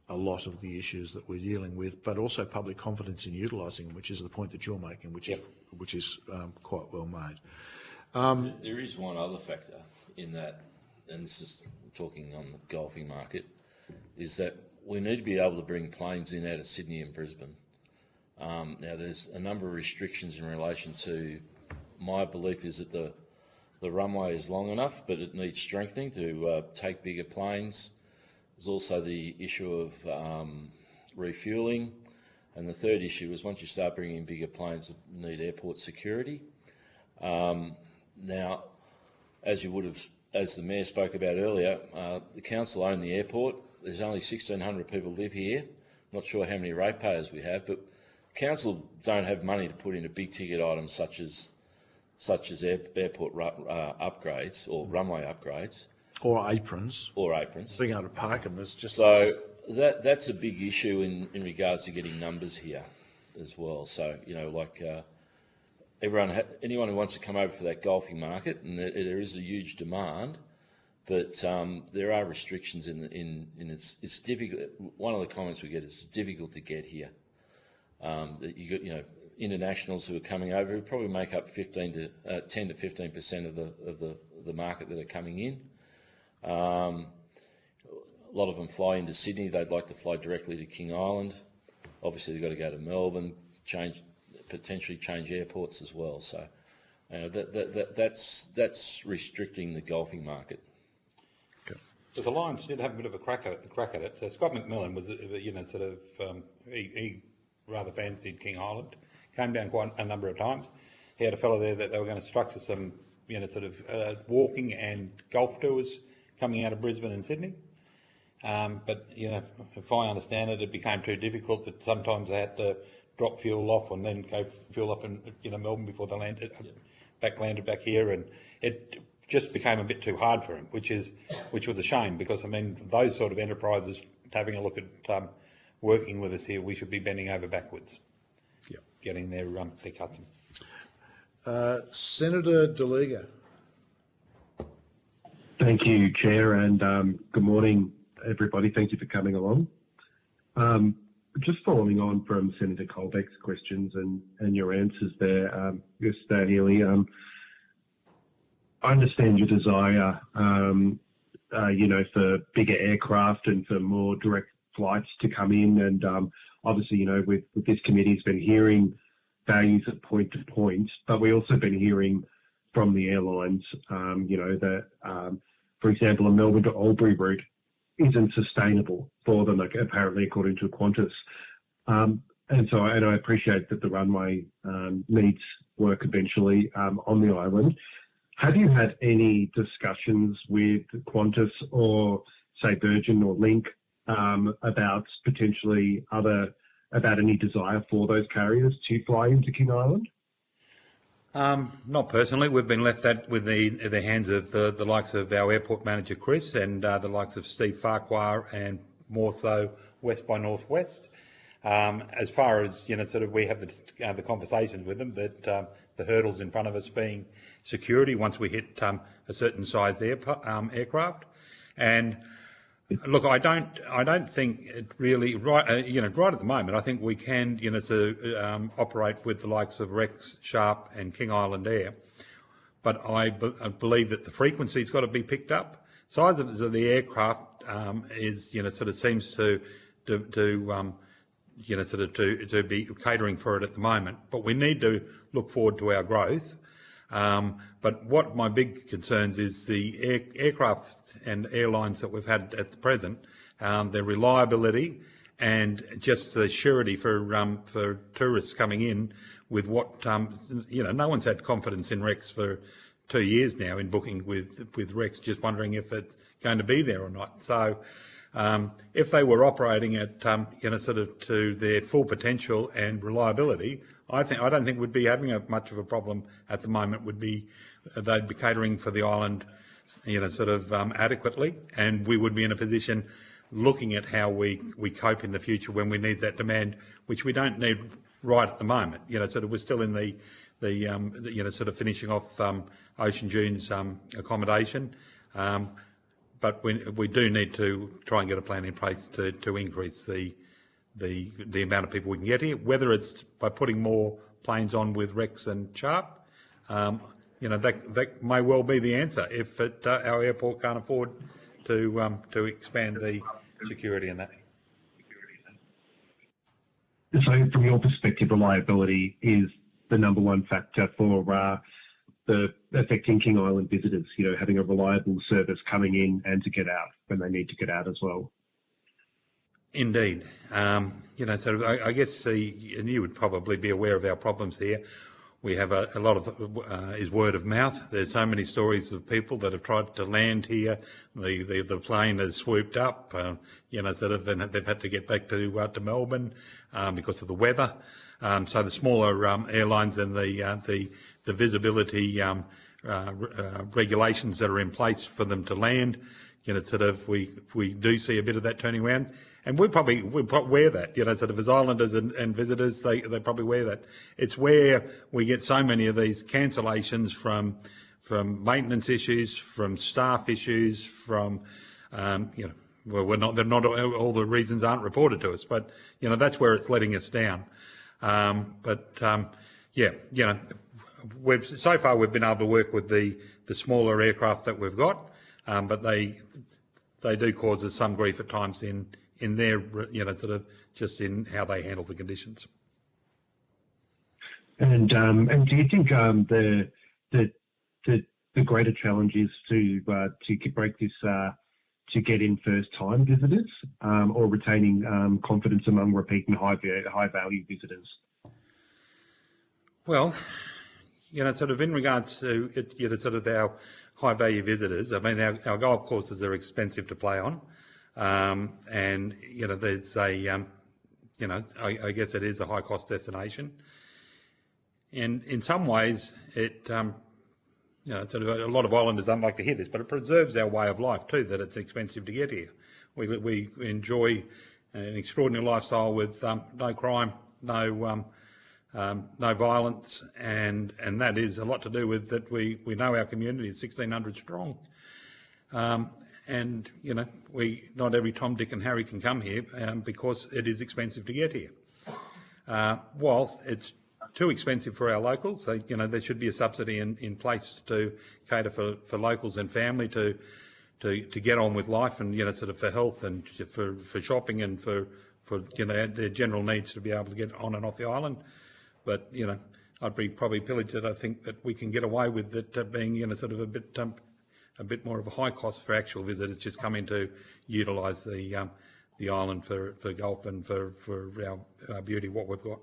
a lot of the issues that we're dealing with, but also public confidence in utilising, which is the point that you're making, which is quite well made. There is one other factor in that, and this is talking on the golfing market, is that we need to be able to bring planes in out of Sydney and Brisbane. Now, there's a number of restrictions in relation to, my belief is that the runway is long enough, but it needs strengthening to take bigger planes. There's also the issue of refuelling. And the third issue is once you start bringing in bigger planes, you need airport security. Now, as the Mayor spoke about earlier, the council own the airport. There's only 1,600 people live here. Not sure how many ratepayers we have, but the council don't have money to put into big ticket items such as airport upgrades or runway upgrades. Or aprons. Being able to park them is just... So that's a big issue in regards to getting numbers here as well. So, anyone who wants to come over for that golfing market, and there is a huge demand, but there are restrictions in it's difficult. One of the comments we get is it's difficult to get here. That you got, internationals who are coming over who probably make up 10 to 15% of the market that are coming in. A lot of them fly into Sydney. They'd like to fly directly to King Island. obviously they've got to go to Melbourne, potentially change airports as well. So that's restricting the golfing market. So the Lions did have a bit of a crack at it. So Scott McMillan was, he rather fancied King Island. Came down quite a number of times. He had a fellow there that they were going to structure some, walking and golf tours coming out of Brisbane and Sydney. But if I understand it, it became too difficult that sometimes they had to drop fuel off and then go fuel up in Melbourne before they landed back here, and it just became a bit too hard for him, which was a shame, because those sort of enterprises, having a look at working with us here, we should be bending over backwards, getting their custom. Senator DeLiga. Thank you, Chair, and good morning, everybody. Thank you for coming along. Just following on from Senator Colbeck's questions and your answers there, Mr. Healy, I understand your desire, for bigger aircraft and for more direct flights to come in, and obviously, with this committee has been hearing values at point to point, but we've also been hearing from the airlines, that, for example, a Melbourne to Albury route isn't sustainable for them, apparently, according to Qantas. And I appreciate that the runway needs work eventually on the island. Have you had any discussions with Qantas or, say, Virgin or Link about potentially about any desire for those carriers to fly into King Island? Not personally. We've been left that with the hands of the likes of our airport manager, Chris, and the likes of Steve Farquhar, and more so West by Northwest. As far as, we have the conversations with them that the hurdles in front of us being security once we hit a certain size aircraft. And look, I don't think it really right at the moment. I think we can operate with the likes of Rex, Sharp, and King Island Air, but I believe that the frequency's got to be picked up. Size of the aircraft is seems to be catering for it at the moment, but we need to look forward to our growth. But what my big concerns is the aircraft and airlines that we've had at the present, their reliability and just the surety for tourists coming in with what, no one's had confidence in Rex for 2 years now in booking with Rex, just wondering if it's going to be there or not. So if they were operating at, to their full potential and reliability, I don't think we'd be having much of a problem at the moment. They'd be catering for the island, adequately, and we would be in a position looking at how we cope in the future when we need that demand, which we don't need right at the moment. We're still in the finishing off Ocean Dunes accommodation, but we do need to try and get a plan in place to increase the amount of people we can get here, whether it's by putting more planes on with Rex and Sharp. That may well be the answer if our airport can't afford to expand the security in that. So from your perspective, reliability is the number one factor for the affecting King Island visitors, having a reliable service coming in and to get out when they need to get out as well. Indeed. I guess and you would probably be aware of our problems here. We have a lot of is word of mouth. There's so many stories of people that have tried to land here. The plane has swooped up, and they've had to get back to Melbourne because of the weather. So the smaller airlines and the visibility regulations that are in place for them to land, we do see a bit of that turning around. And we probably wear that, as islanders and visitors, they probably wear that. It's where we get so many of these cancellations from maintenance issues, from staff issues, from, they're not all the reasons aren't reported to us, but, that's where it's letting us down. So far we've been able to work with the smaller aircraft that we've got, but they do cause us some grief at times in their, sort of just in how they handle the conditions. And do you think the greater challenge is to break this to get in first-time visitors, or retaining confidence among repeat and high-value visitors? Well, sort of in regards to it, sort of our high-value visitors. I mean, our golf courses are expensive to play on, and there's a I guess it is a high-cost destination, and in some ways it. Sort of a lot of islanders don't like to hear this, but it preserves our way of life too, that it's expensive to get here. We enjoy an extraordinary lifestyle with no crime, no violence, and that is a lot to do with that we know our community is 1,600 strong. And, not every Tom, Dick and Harry can come here because it is expensive to get here. Whilst it's too expensive for our locals, so, there should be a subsidy in place to cater for locals and family to get on with life, and sort of for health and for shopping and for their general needs to be able to get on and off the island. But I'd be probably pillaged that I think that we can get away with it being sort of a bit more of a high cost for actual visitors just coming to utilise the island for golf and for our beauty, what we've got.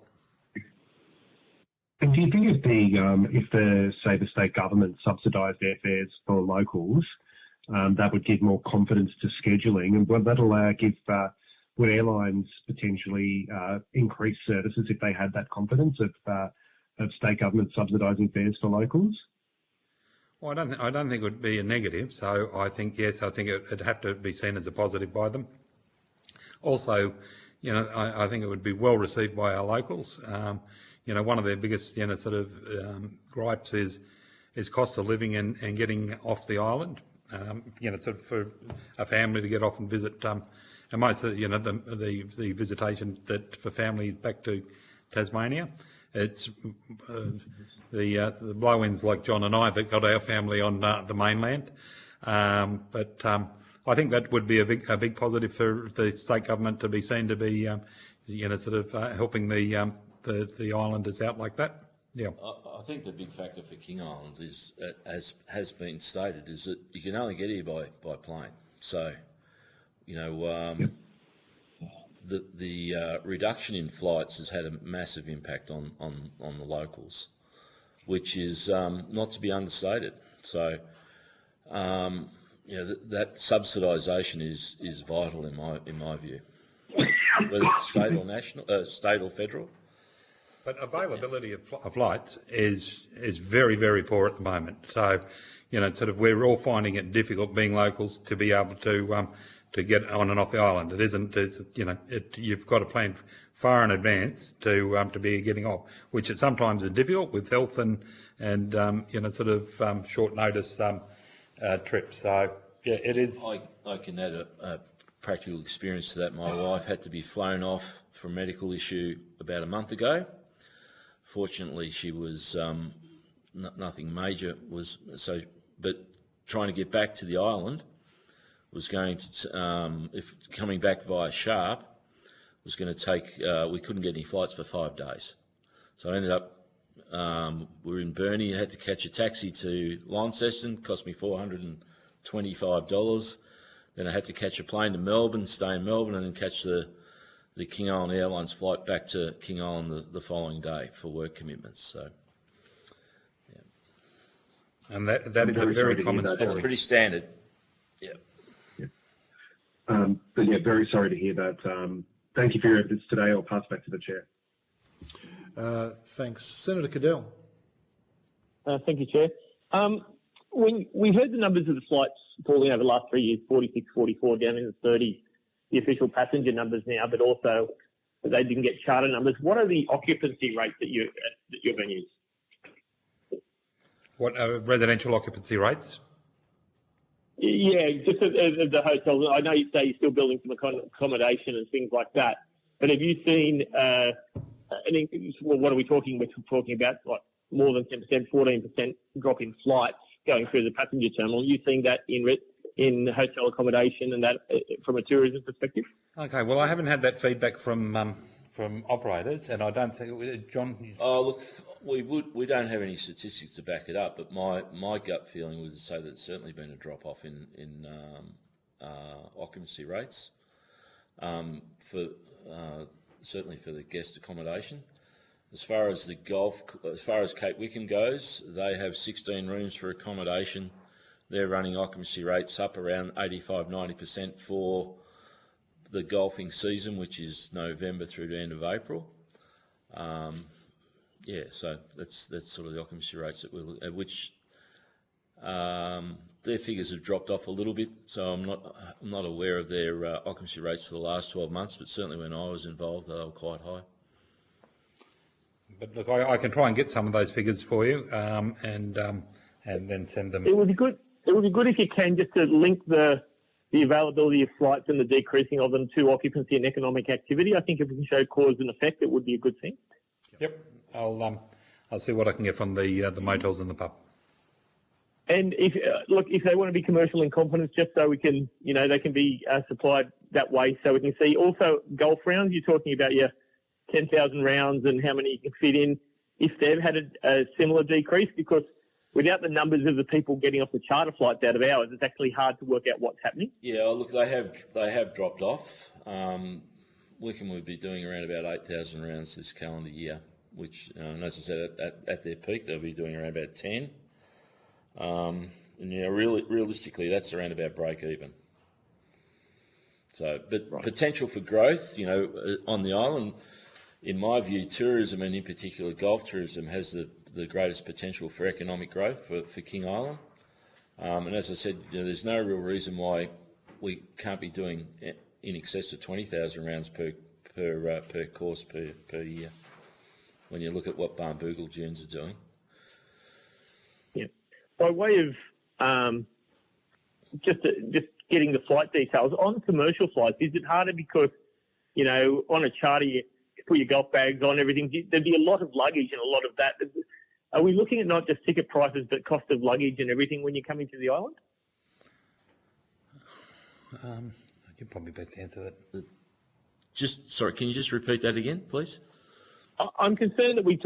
And do you think if the state government subsidised airfares for locals, that would give more confidence to scheduling, and would that would airlines potentially increase services if they had that confidence of state government subsidising fares for locals? Well, I don't think it would be a negative. So I think yes, I think it'd have to be seen as a positive by them. Also, I think it would be well received by our locals. One of their biggest, sort of gripes is cost of living and getting off the island. Sort of for a family to get off and visit, and most of the visitation that for family back to Tasmania, it's the blow-ins like John and I that got our family on the mainland. But I think that would be a big positive for the state government to be seen to be, sort of helping the islanders out like that. Yeah. I think the big factor for King Island is, as has been stated, is that you can only get here by plane. So, the reduction in flights has had a massive impact on the locals, which is not to be understated. So, that subsidisation is vital in my view, whether it's state or federal. But availability of flights is very, very poor at the moment. So, sort of we're all finding it difficult being locals to be able to get on and off the island. It isn't. You've got to plan far in advance to be getting off, which it sometimes is difficult with health and sort of short notice trips. So yeah, it is. I can add a practical experience to that. My wife had to be flown off for a medical issue about a month ago. Fortunately, she was nothing major. But trying to get back to the island was going to, if coming back via Sharp, was going to take. We couldn't get any flights for 5 days, so I ended up. We were in Burnie. I had to catch a taxi to Launceston. Cost me $425. Then I had to catch a plane to Melbourne, stay in Melbourne, and then catch the King Island Airlines flight back to King Island the following day for work commitments. So, yeah. And that is a very common story. That's pretty standard. Yeah. But yeah, very sorry to hear that. Thank you for your efforts today. I'll pass back to the chair. Thanks. Senator Cadell. Thank you, Chair. When we heard the numbers of the flights falling over the last 3 years, 46, 44, down in the 30s, the official passenger numbers now, but also they didn't get charter numbers. What are the occupancy rates at your venues? What residential occupancy rates? Yeah, just at the hotels. I know you say you're still building some accommodation and things like that, but have you seen what are we talking? We're talking about like more than 10%, 14% drop in flights going through the passenger terminal. Are you seeing that in hotel accommodation and that from a tourism perspective? Okay, well, I haven't had that feedback from operators, and I don't think John. Oh, look, we don't have any statistics to back it up, but my gut feeling would say that there's certainly been a drop off in occupancy rates for certainly for the guest accommodation. As far as Cape Wickham goes, they have 16 rooms for accommodation. They're running occupancy rates up around 85-90% for the golfing season, which is November through to end of April. Yeah, so that's sort of the occupancy rates at which their figures have dropped off a little bit. So I'm not aware of their occupancy rates for the last 12 months, but certainly when I was involved, they were quite high. But look, I can try and get some of those figures for you, and then send them. It would be good. It would be good if you can just to link the availability of flights and the decreasing of them to occupancy and economic activity. I think if we can show cause and effect, it would be a good thing. Yep, I'll see what I can get from the motels and the pub. And if they want to be commercial in confidence, just so we can, they can be supplied that way, so we can see. Also, golf rounds. You're talking about your 10,000 rounds and how many you can fit in. If they've had a similar decrease, because without the numbers of the people getting off the charter flights out of ours, it's actually hard to work out what's happening. Yeah, look, they have dropped off. Wickham would be doing around about 8,000 rounds this calendar year, which, and as I said, at their peak, they'll be doing around about 10. And realistically, that's around about break even. So, but right. Potential for growth, on the island, in my view, tourism and in particular golf tourism has the greatest potential for economic growth for King Island. And as I said, there's no real reason why we can't be doing in excess of 20,000 rounds per course per year. When you look at what Barnbougle Dunes are doing. Yeah. By way of just getting the flight details on commercial flights, is it harder because on a charter you put your golf bags on, everything? There'd be a lot of luggage and a lot of that. Are we looking at not just ticket prices but cost of luggage and everything when you're coming to the island? I can probably best answer that. Sorry, can you just repeat that again, please? I'm concerned that we're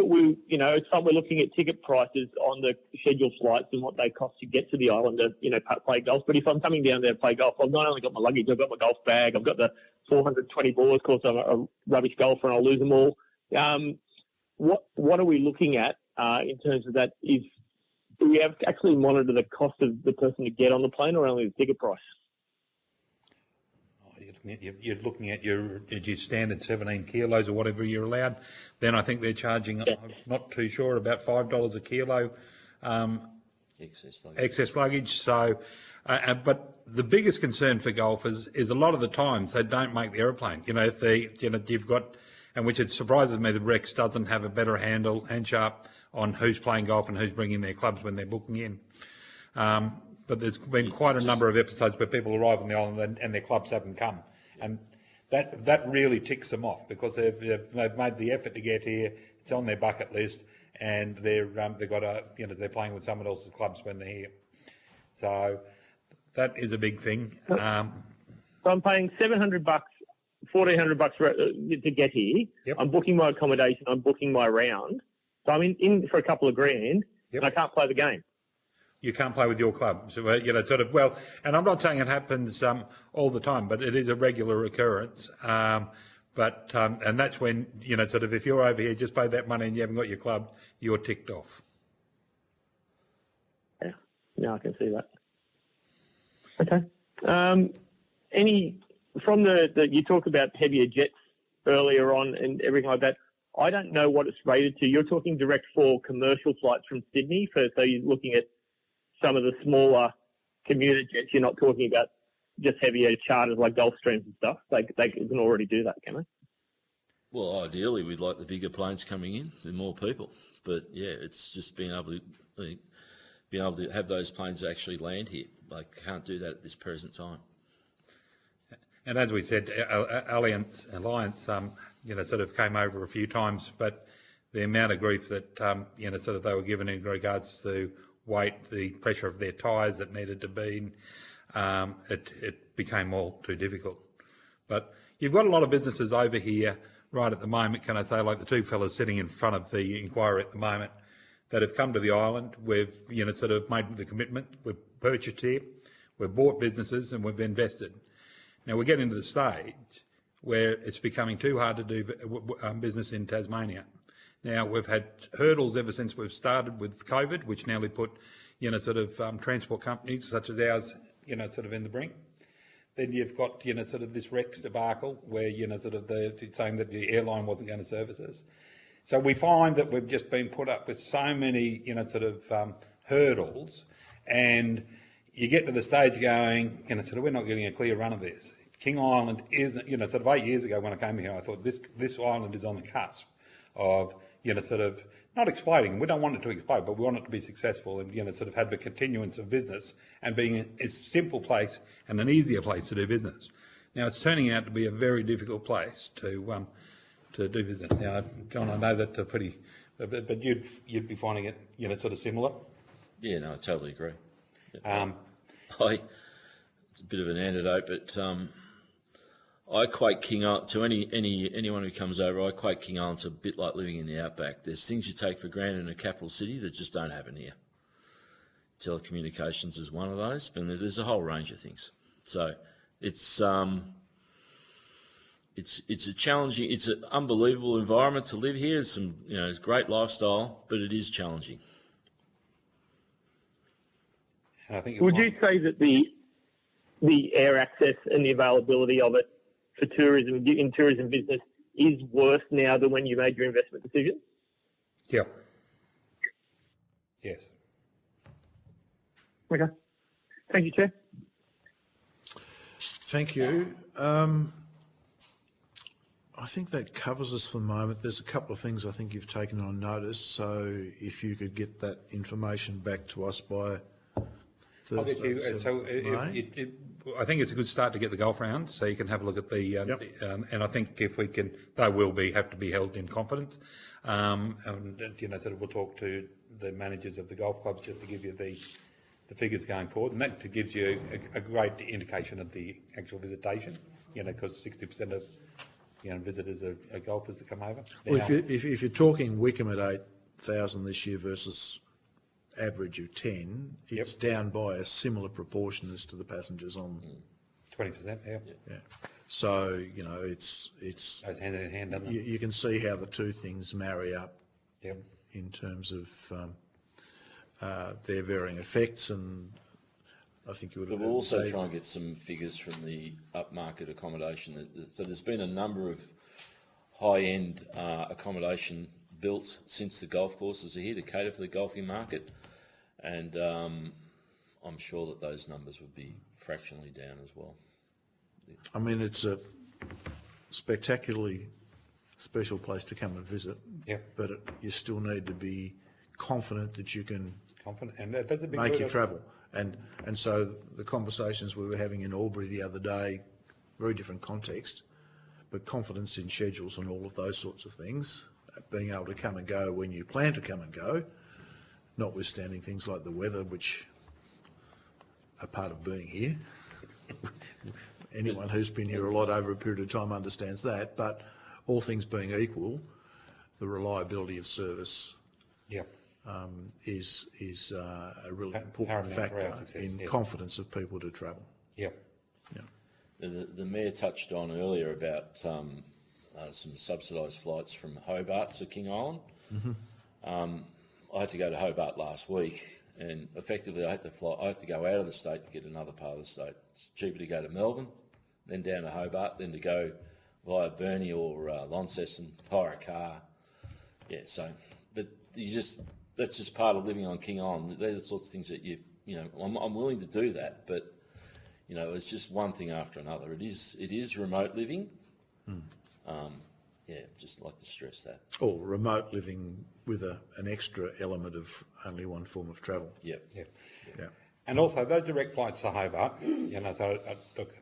looking at ticket prices on the scheduled flights and what they cost to get to the island to, play golf. But if I'm coming down there to play golf, I've not only got my luggage, I've got my golf bag, I've got the 420 balls. Of course, I'm a rubbish golfer and I'll lose them all. What are we looking at in terms of that? Do we have to actually monitor the cost of the person to get on the plane or only the ticket price? You're looking at your standard 17 kilos or whatever you're allowed. Then I think they're charging, I'm not too sure, about $5 a kilo excess luggage. So, but the biggest concern for golfers is a lot of the times they don't make the aeroplane. If you've got, and which it surprises me that Rex doesn't have a better handle and sharp on who's playing golf and who's bringing their clubs when they're booking in. But there's been quite a number of episodes where people arrive on the island and their clubs haven't come. And that really ticks them off because they've made the effort to get here. It's on their bucket list, and they're playing with someone else's clubs when they're here. So that is a big thing. So I'm paying $700, $1,400 to get here. Yep. I'm booking my accommodation. I'm booking my round. So I'm in for a couple of grand, and I can't play the game. You can't play with your club. So, and I'm not saying it happens all the time, but it is a regular occurrence. And that's when, if you're over here, just pay that money and you haven't got your club, you're ticked off. Yeah, no, I can see that. Okay. You talked about heavier jets earlier on and everything like that. I don't know what it's rated to. You're talking direct for commercial flights from Sydney, so you're looking at some of the smaller commuter jets. You're not talking about just heavier charters like Gulfstreams and stuff. They can already do that, can they? Well, ideally, we'd like the bigger planes coming in and more people. But yeah, it's just being able to have those planes actually land here. I can't do that at this present time. And as we said, Alliance came over a few times, but the amount of grief that they were given in regards to weight, the pressure of their tyres that needed to be, it became all too difficult. But you've got a lot of businesses over here right at the moment, can I say, like the two fellas sitting in front of the inquiry at the moment, that have come to the island. We've, sort of made the commitment. We've purchased here, we've bought businesses and we've invested. Now we're getting to the stage where it's becoming too hard to do business in Tasmania. Now we've had hurdles ever since we've started with COVID, which nearly put, transport companies such as ours, sort of in the brink. Then you've got, sort of this Rex debacle where, they're saying that the airline wasn't going to service us. So we find that we've just been put up with so many, hurdles, and you get to the stage going, we're not getting a clear run of this. King Island isn't, 8 years ago when I came here, I thought this island is on the cusp of, not exploding. We don't want it to explode, but we want it to be successful and, have the continuance of business and being a simple place and an easier place to do business. Now, it's turning out to be a very difficult place to do business. Now, John, I know that's a pretty, but you'd be finding it, sort of similar. Yeah, no, I totally agree. Yeah. It's a bit of an antidote, but I equate King Island to anyone who comes over. I equate King Island to a bit like living in the outback. There's things you take for granted in a capital city that just don't happen here. Telecommunications is one of those, but there's a whole range of things. So it's a challenging, it's an unbelievable environment to live here. It's it's a great lifestyle, but it is challenging. And I think would you say that the air access and the availability of it for tourism in tourism business is worse now than when you made your investment decision? Yeah. Yes. Okay. Thank you, Chair. Thank you. I think that covers us for the moment. There's a couple of things I think you've taken on notice, so if you could get that information back to us by Thursday. I think it's a good start to get the golf rounds, so you can have a look at the. And I think if we can, they will have to be held in confidence. And we'll talk to the managers of the golf clubs just to give you the figures going forward, and that gives you a great indication of the actual visitation. Because 60% of visitors are golfers that come over. Well, if you're talking Wickham at 8,000 this year versus average of 10, it's down by a similar proportion as to the passengers on 20%. Yeah. So it's goes hand in hand, doesn't it? You can see how the two things marry up. Yep. In terms of their varying effects, and I think you would. But we'll also try and get some figures from the upmarket accommodation. So there's been a number of high-end accommodation built since the golf courses are here to cater for the golfing market, and I'm sure that those numbers would be fractionally down as well. I mean, it's a spectacularly special place to come and visit. Yeah. But you still need to be confident that you can and that's a big make your travel. And so the conversations we were having in Albury the other day, very different context, but confidence in schedules and all of those sorts of things, being able to come and go when you plan to come and go, notwithstanding things like the weather, which are part of being here. Anyone who's been here a lot over a period of time understands that, but all things being equal, the reliability of service is a really important factor in confidence of people to travel. Yeah. The Mayor touched on earlier about some subsidised flights from Hobart to King Island. I had to go to Hobart last week, and effectively I had to go out of the state to get another part of the state. It's cheaper to go to Melbourne, then down to Hobart, than to go via Burnie or Launceston, hire a car. Yeah, so, but that's just part of living on King Island. They're the sorts of things that I'm willing to do that, but it's just one thing after another. It is remote living. Just like to stress that. Or remote living with an extra element of only one form of travel. Yep. And also those direct flights to Hobart, so look,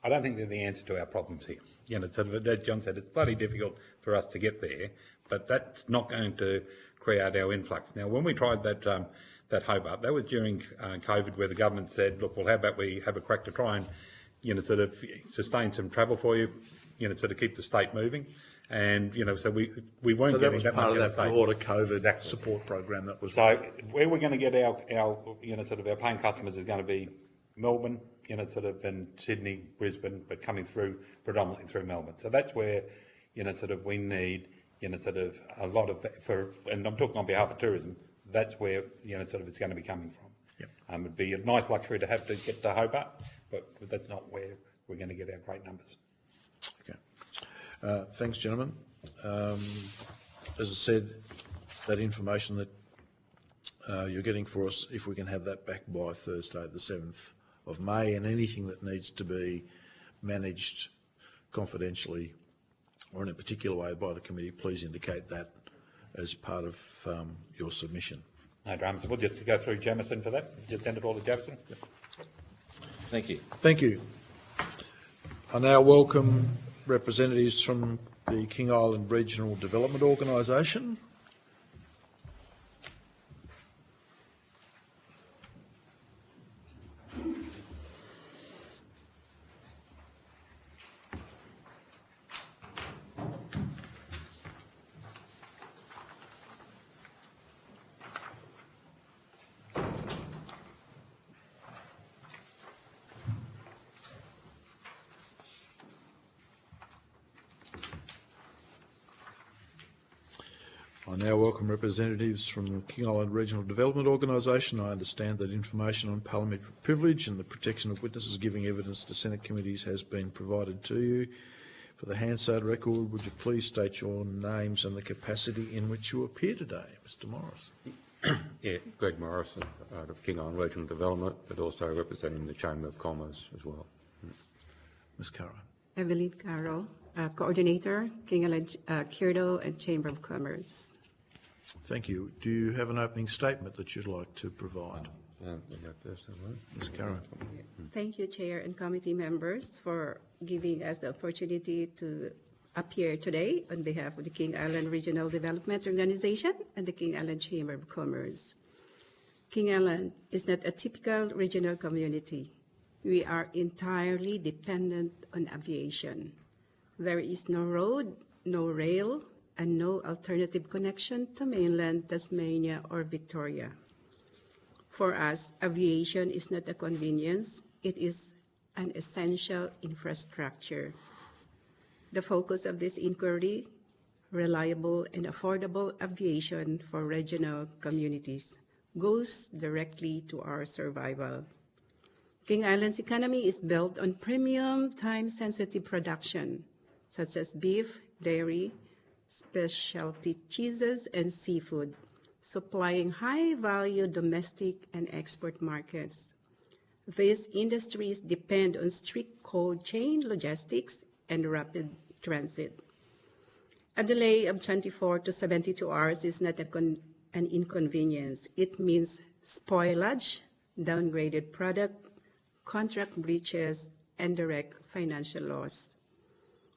I don't think they're the answer to our problems here. As John said, it's bloody difficult for us to get there, but that's not going to create our influx. Now, when we tried that Hobart, that was during COVID, where the government said, look, well, how about we have a crack to try and sort of sustain some travel for you, sort of keep the state moving. And, so we weren't So that getting was that part much of out of that the state. broader COVID Exactly. support program that was. So where we're going to get our sort of our paying customers is going to be Melbourne, sort of, and Sydney, Brisbane, but coming through predominantly through Melbourne. So that's where, sort of we need, sort of a lot of, and I'm talking on behalf of tourism, that's where, sort of it's going to be coming from. Yep. It'd be a nice luxury to have to get to Hobart, but that's not where we're going to get our great numbers. Okay. Thanks, gentlemen. As I said, that information that you're getting for us, if we can have that back by Thursday, the 7th of May, and anything that needs to be managed confidentially or in a particular way by the committee, please indicate that as part of your submission. No dramas. We'll just go through Jamison for that. Just send it all to Jamison. Thank you. Thank you. I now welcome representatives from the King Island Regional Development Organisation. I now welcome representatives from the King Island Regional Development Organisation. I understand that information on parliamentary privilege and the protection of witnesses giving evidence to Senate committees has been provided to you. For the Hansard record, would you please state your names and the capacity in which you appear today, Mr Morris? Yeah, Greg Morrison out of King Island Regional Development, but also representing the Chamber of Commerce as well. Ms Currie. Evelyn Carroll, Coordinator, King Island Currie and Chamber of Commerce. Thank you. Do you have an opening statement that you'd like to provide? Ms Currie. Thank you, Chair and committee members, for giving us the opportunity to appear today on behalf of the King Island Regional Development Organization and the King Island Chamber of Commerce. King Island is not a typical regional community. We are entirely dependent on aviation. There is no road, no rail, and no alternative connection to mainland Tasmania or Victoria. For us, aviation is not a convenience, it is an essential infrastructure. The focus of this inquiry, reliable and affordable aviation for regional communities, goes directly to our survival. King Island's economy is built on premium, time-sensitive production, such as beef, dairy, specialty cheeses, and seafood, supplying high-value domestic and export markets. These industries depend on strict cold chain logistics and rapid transit. A delay of 24 to 72 hours is not an inconvenience. It means spoilage, downgraded product, contract breaches, and direct financial loss.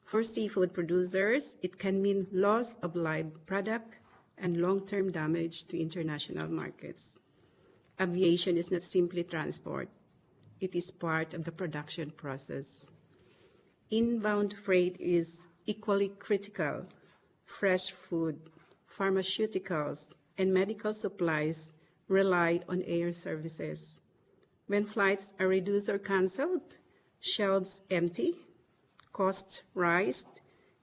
For seafood producers, it can mean loss of live product and long-term damage to international markets. Aviation is not simply transport. It is part of the production process. Inbound freight is equally critical. Fresh food, pharmaceuticals, and medical supplies rely on air services. When flights are reduced or canceled, shelves empty, costs rise,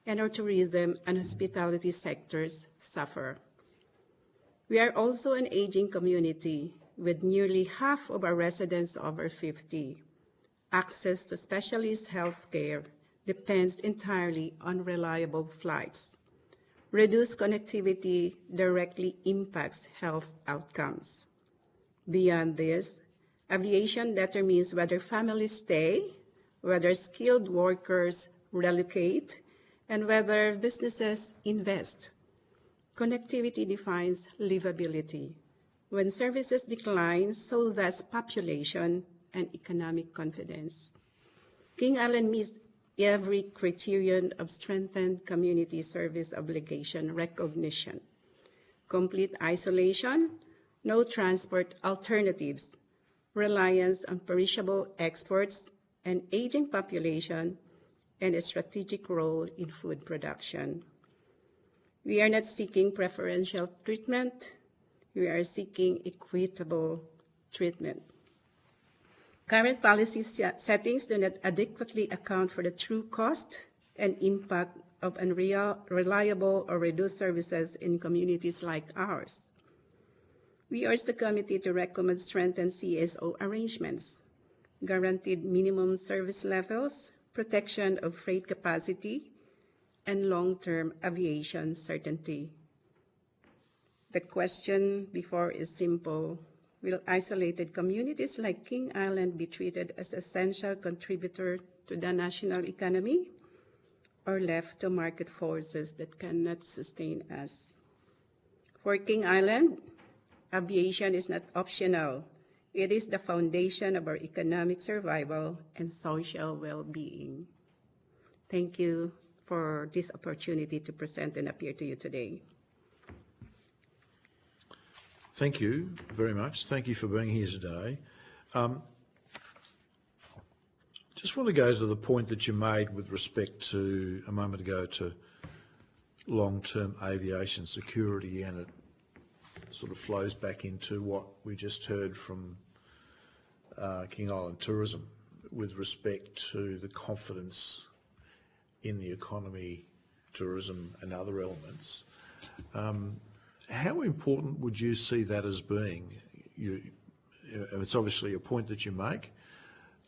and our tourism and hospitality sectors suffer. We are also an aging community with nearly half of our residents over 50. Access to specialist health care depends entirely on reliable flights. Reduced connectivity directly impacts health outcomes. Beyond this, aviation determines whether families stay, whether skilled workers relocate, and whether businesses invest. Connectivity defines livability. When services decline, so does population and economic confidence. King Island meets every criterion of strengthened community service obligation recognition. Complete isolation, no transport alternatives, reliance on perishable exports, an aging population, and a strategic role in food production. We are not seeking preferential treatment. We are seeking equitable treatment. Current policy settings do not adequately account for the true cost and impact of unreliable or reduced services in communities like ours. We urge the committee to recommend strengthened CSO arrangements, guaranteed minimum service levels, protection of freight capacity, and long-term aviation certainty. The question before is simple. Will isolated communities like King Island be treated as essential contributor to the national economy or left to market forces that cannot sustain us? For King Island, aviation is not optional. It is the foundation of our economic survival and social well-being. Thank you for this opportunity to present and appear to you today. Thank you very much. Thank you for being here today. Just want to go to the point that you made with respect to, a moment ago, to long-term aviation security, and it sort of flows back into what we just heard from King Island Tourism with respect to the confidence in the economy, tourism and other elements. How important would you see that as being? It's obviously a point that you make.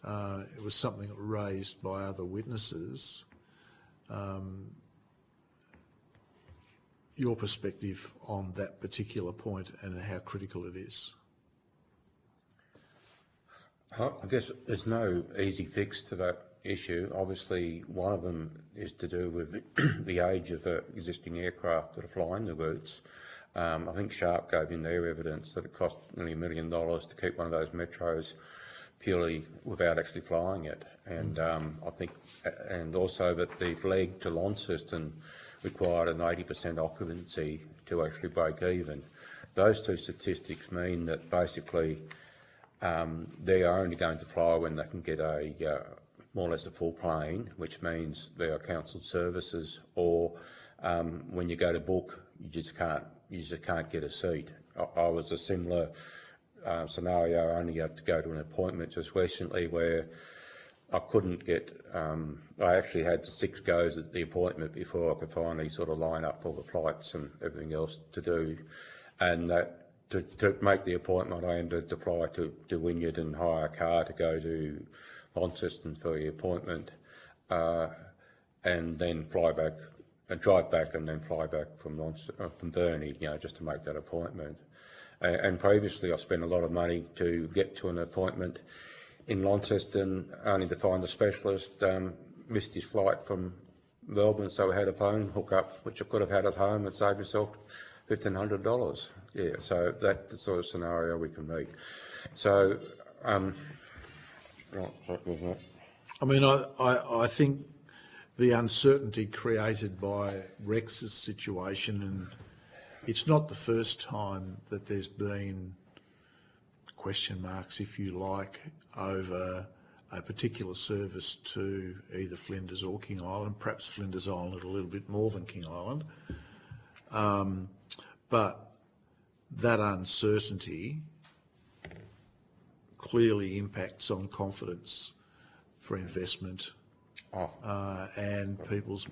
It was something raised by other witnesses. Your perspective on that particular point and how critical it is? I guess there's no easy fix to that issue. Obviously, one of them is to do with the age of the existing aircraft that are flying the routes. I think Sharp gave in their evidence that it cost nearly $1 million to keep one of those metros purely without actually flying it. And I think, and also that the leg to Launceston required an 80% occupancy to actually break even. Those two statistics mean that basically they are only going to fly when they can get a more or less a full plane, which means they are cancelled services, or when you go to book, you just can't get a seat. I was a similar scenario. I only had to go to an appointment just recently where I couldn't get. I actually had 6 goes at the appointment before I could finally sort of line up all the flights and everything else to do, and that. To make the appointment, I ended to fly to Wynyard and hire a car to go to Launceston for the appointment, and then fly back, drive back, and then fly back from Burnie, just to make that appointment. And previously, I spent a lot of money to get to an appointment in Launceston, only to find the specialist missed his flight from Melbourne, so I had a phone hook up, which I could have had at home and saved myself $1,500. Yeah, so that's the sort of scenario we can meet. So, I mean, I think the uncertainty created by Rex's situation, and it's not the first time that there's been question marks, if you like, over a particular service to either Flinders or King Island, perhaps Flinders Island a little bit more than King Island. But that uncertainty clearly impacts on confidence for investment and people's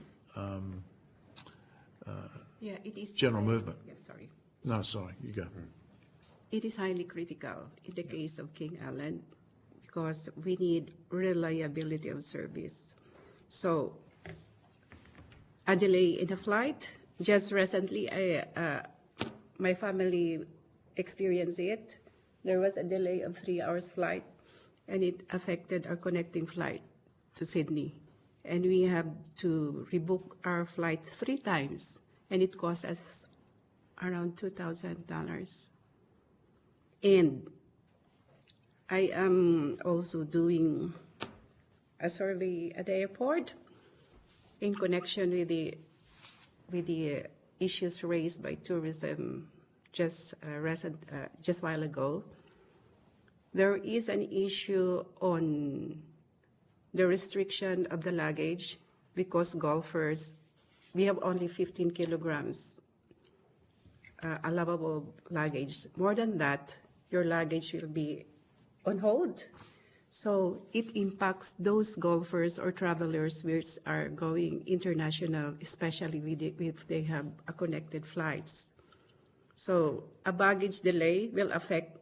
general movement. Yeah, sorry. No, sorry, you go. It is highly critical in the case of King Island because we need reliability of service. So, a delay in a flight. Just recently, my family experienced it. There was a delay of 3 hours flight, and it affected our connecting flight to Sydney. And we have to rebook our flight 3 times, and it cost us around $2,000. And I am also doing a survey at the airport in connection with the issues raised by tourism just a while ago. There is an issue on the restriction of the luggage, because golfers, we have only 15 kilograms allowable luggage. More than that, your luggage will be on hold. So it impacts those golfers or travelers which are going international, especially if they have connected flights. So a baggage delay will affect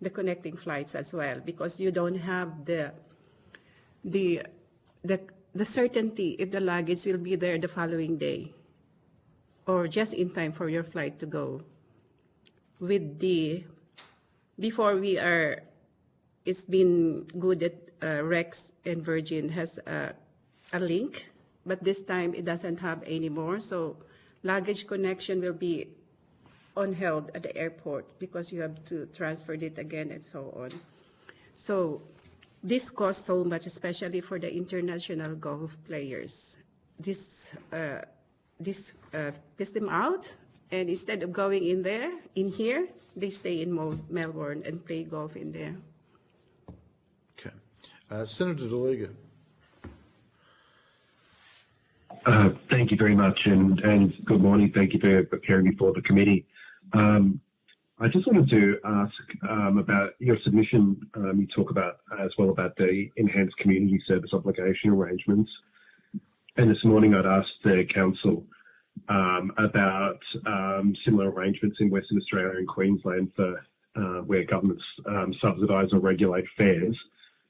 the connecting flights as well, because you don't have the certainty if the luggage will be there the following day or just in time for your flight to go. It's been good that Rex and Virgin has a link, but this time it doesn't have anymore. So luggage connection will be on held at the airport because you have to transfer it again and so on. So this costs so much, especially for the international golf players. This piss them out, and instead of going in here, they stay in Melbourne and play golf in there. Okay. Senator DeLuga. Thank you very much, and good morning. Thank you for appearing before the committee. I just wanted to ask about your submission. You talk about as well about the enhanced community service obligation arrangements. And this morning I'd asked the council about similar arrangements in Western Australia and Queensland for where governments subsidise or regulate fares.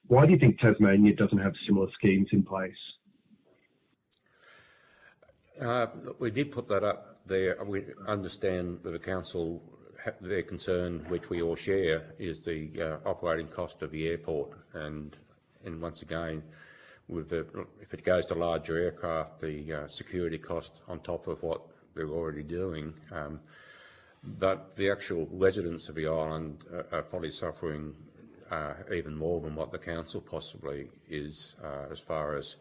Why do you think Tasmania doesn't have similar schemes in place? We did put that up there. We understand that the council, their concern, which we all share, is the operating cost of the airport. And once again, with if it goes to larger aircraft, the security cost on top of what they're already doing. But the actual residents of the island are probably suffering even more than what the council possibly is, as far as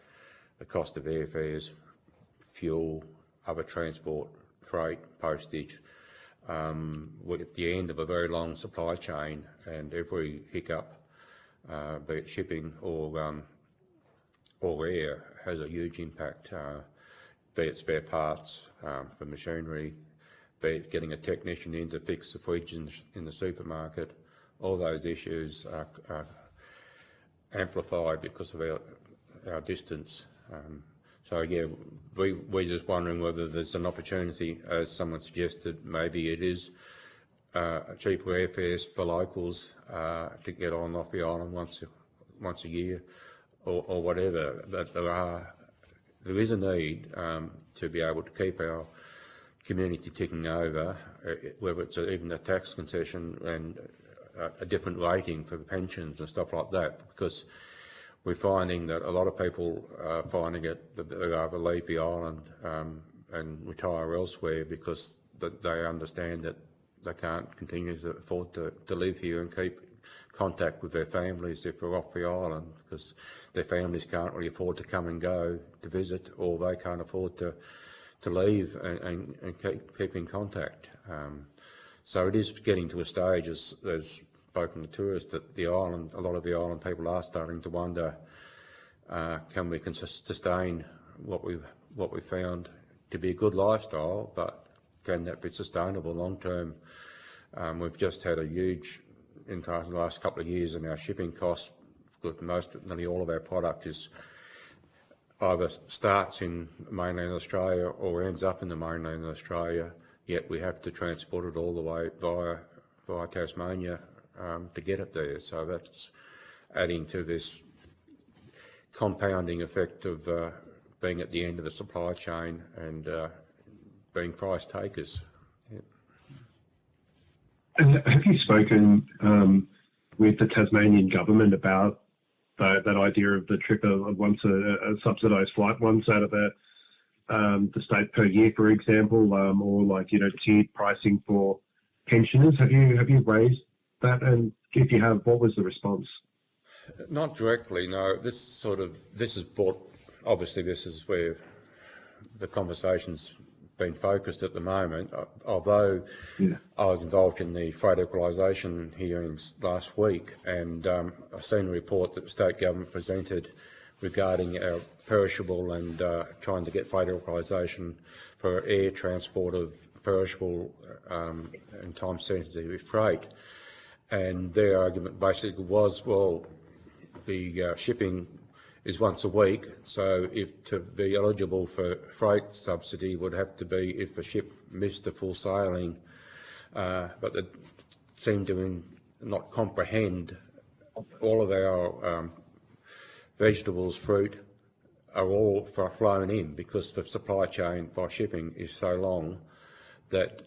the cost of airfares, fuel, other transport, freight, postage. We're at the end of a very long supply chain, and every hiccup, be it shipping or air, has a huge impact, be it spare parts for machinery, be it getting a technician in to fix the fridge in the supermarket. All those issues are amplified because of our distance. So yeah, we're just wondering whether there's an opportunity, as someone suggested, maybe it is cheaper airfares for locals to get on and off the island once a year, or whatever. But there is a need to be able to keep our community ticking over, whether it's even a tax concession and a different rating for the pensions and stuff like that, because we're finding that a lot of people are finding it that they either leave the island and retire elsewhere because they understand that they can't continue to afford to live here and keep contact with their families if they're off the island, because their families can't really afford to come and go to visit, or they can't afford to leave and keep in contact. So it is getting to a stage, as spoken to tourists, that the island, a lot of the island people are starting to wonder, can we sustain what we've found to be a good lifestyle, but can that be sustainable long term? We've just had a huge, in the last couple of years, in our shipping costs, because nearly all of our product is either starts in mainland Australia or ends up in the mainland Australia, yet we have to transport it all the way via Tasmania to get it there. So that's adding to this compounding effect of being at the end of the supply chain and being price takers. Yeah. And have you spoken with the Tasmanian government about that idea of the trip of once a subsidised flight once out of the state per year, for example, or like, you know, tiered pricing for pensioners? Have you raised that? And if you have, what was the response? Not directly, no. This is brought, obviously this is where the conversation's been focused at the moment, although I was involved in the freight equalisation hearings last week, and I've seen a report that the state government presented regarding our perishable and trying to get freight authorisation for air transport of perishable and time-sensitive freight. And their argument basically was, well, the shipping is once a week, so if to be eligible for freight subsidy would have to be if a ship missed a full sailing, but they seem to not comprehend all of our vegetables, fruit are all flown in because the supply chain by shipping is so long that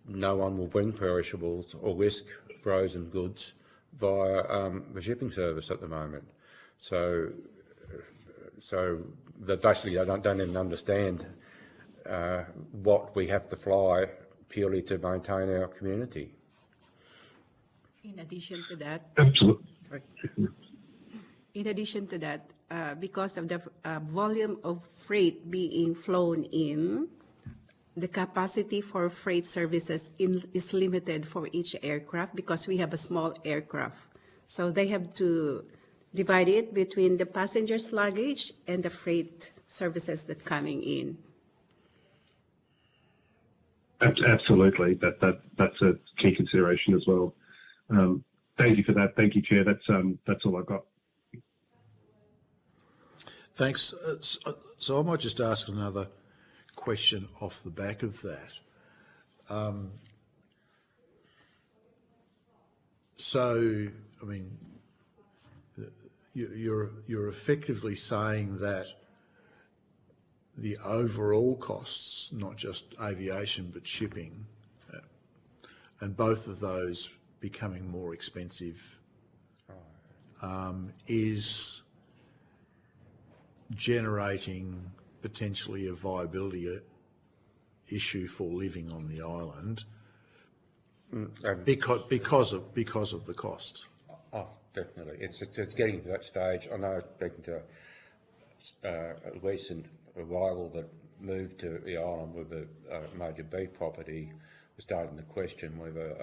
no one will bring perishables or risk frozen goods via the shipping service at the moment. So that basically they don't even understand what we have to fly purely to maintain our community. In addition to that, Absolutely. sorry. In addition to that, because of the volume of freight being flown in, the capacity for freight services is limited for each aircraft because we have a small aircraft. So they have to divide it between the passengers' luggage and the freight services that coming in. Absolutely, that's a key consideration as well. Thank you for that. Thank you, Chair. That's all I've got. Thanks. So I might just ask another question off the back of that. So, I mean, you're effectively saying that the overall costs, not just aviation but shipping, and both of those becoming more expensive, is generating potentially a viability issue for living on the island because of the cost. Oh, definitely. It's getting to that stage. I know, speaking to a recent arrival that moved to the island with a major beef property, was starting to question whether,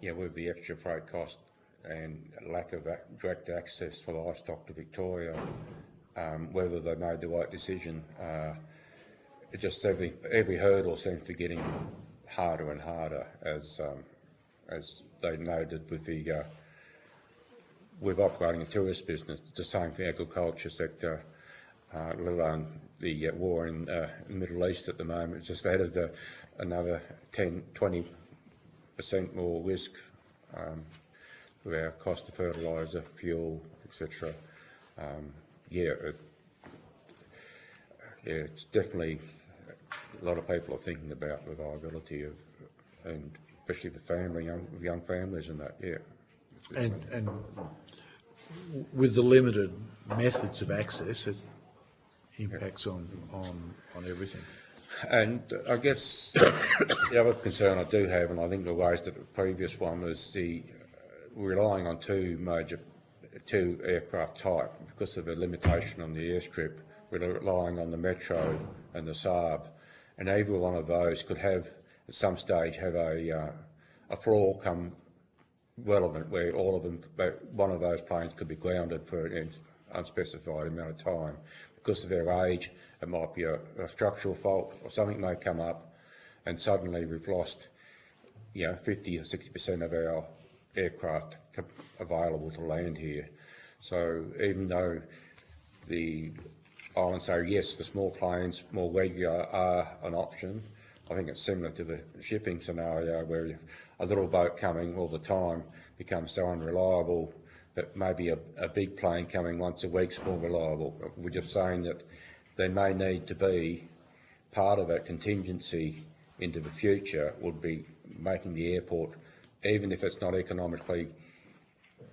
with the extra freight cost and lack of direct access for livestock to Victoria, whether they made the right decision. It just every hurdle seems to be getting harder and harder as they noted with operating a tourist business. It's the same for the agriculture sector, let alone the war in the Middle East at the moment. It's just added another 10-20% more risk with our cost of fertiliser, fuel, etc. It's definitely a lot of people are thinking about the viability of, and especially the young families and that. Yeah, and with the limited methods of access, it impacts on everything. And I guess the other concern I do have, and I think I raised it at the previous one, is the relying on two aircraft type because of a limitation on the airstrip. We're relying on the Metro and the Saab, and either one of those could have at some stage have a flaw come relevant where all of them, one of those planes could be grounded for an unspecified amount of time. Because of their age, it might be a structural fault or something may come up, and suddenly we've lost 50 or 60% of our aircraft available to land here. So even though the islands say yes, for small planes, more regular are an option, I think it's similar to the shipping scenario where a little boat coming all the time becomes so unreliable that maybe a big plane coming once a week's more reliable. We're just saying that there may need to be part of that contingency into the future would be making the airport, even if it's not economically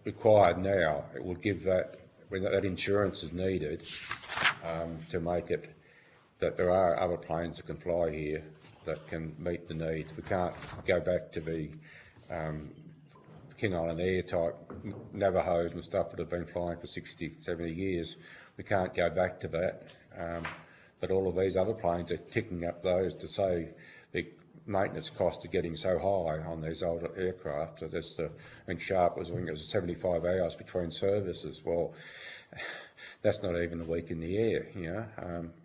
required now, it would give that, when that insurance is needed to make it that there are other planes that can fly here that can meet the needs. We can't go back to the King Island Air type Navajos and stuff that have been flying for 60, 70 years. We can't go back to that. But all of these other planes are ticking up those to say the maintenance costs are getting so high on these older aircraft. So that's I think Sharp was, I think it was 75 hours between services. Well, that's not even a week in the air, you know.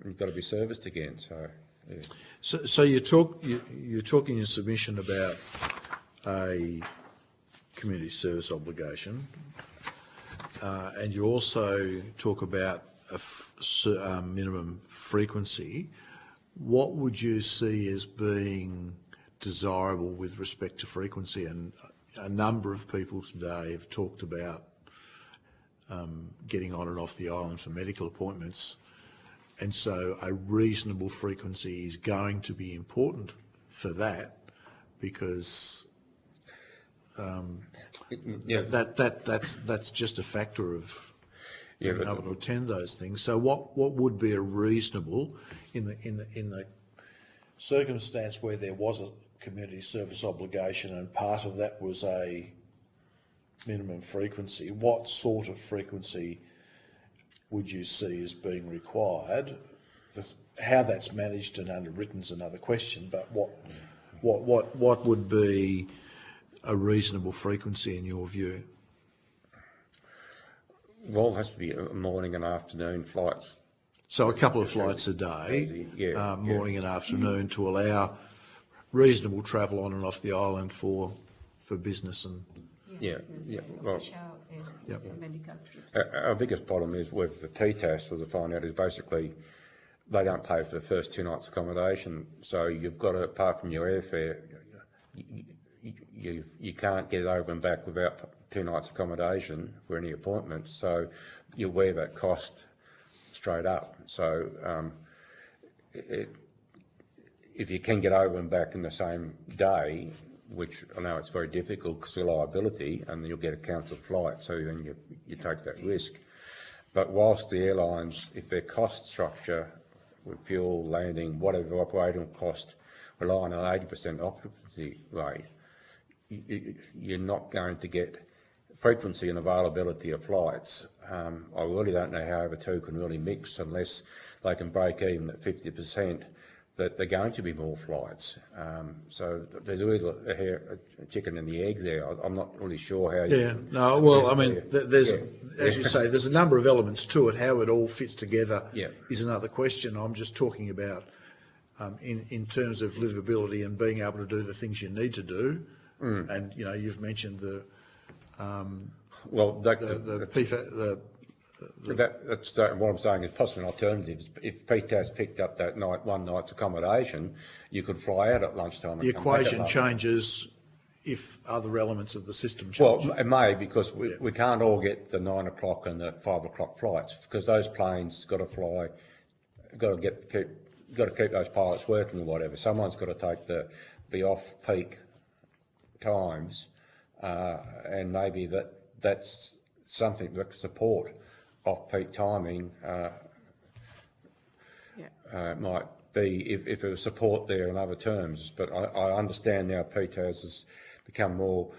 You've got to be serviced again, so, yeah. So you talk in your submission about a community service obligation, and you also talk about a minimum frequency. What would you see as being desirable with respect to frequency? And a number of people today have talked about getting on and off the island for medical appointments, and so a reasonable frequency is going to be important for that, because that's just a factor of being able to attend those things. So what would be a reasonable, in the circumstance where there was a community service obligation and part of that was a minimum frequency, what sort of frequency would you see as being required? How that's managed and underwritten is another question, but what would be a reasonable frequency in your view? Well, it has to be morning and afternoon flights. So a couple of flights a day, morning and afternoon, to allow reasonable travel on and off the island for business and well, medical trips. our biggest problem is with the TAS, was to find out, is basically they don't pay for the first 2 nights accommodation. So you've got to, apart from your airfare, you can't get over and back without 2 nights accommodation for any appointments. So you wear that cost straight up. So if you can get over and back in the same day, which I know it's very difficult because of liability, and then you'll get a cancelled flight, so then you take that risk. But whilst the airlines, if their cost structure with fuel, landing, whatever operating cost, rely on an 80% occupancy rate, you're not going to get frequency and availability of flights. I really don't know how the two can really mix unless they can break even at 50%. That they're going to be more flights. So there's always a chicken and the egg there. I'm not really sure how you... Yeah, no, well, I mean, there's, as you say, there's a number of elements to it. How it all fits together is another question. I'm just talking about in terms of livability and being able to do the things you need to do. And, you know, you've mentioned the PFAS, that's what I'm saying is possible alternatives. If PTAS picked up that one night's accommodation, you could fly out at lunchtime. The equation changes if other elements of the system change. Well, it may, because we can't all get the 9 o'clock and the 5 o'clock flights, because those planes got to fly, got to keep those pilots working or whatever. Someone's got to take the off-peak times, and maybe that's something that could support off-peak timing. Might be if there was support there in other terms, but I understand now PTAS has become more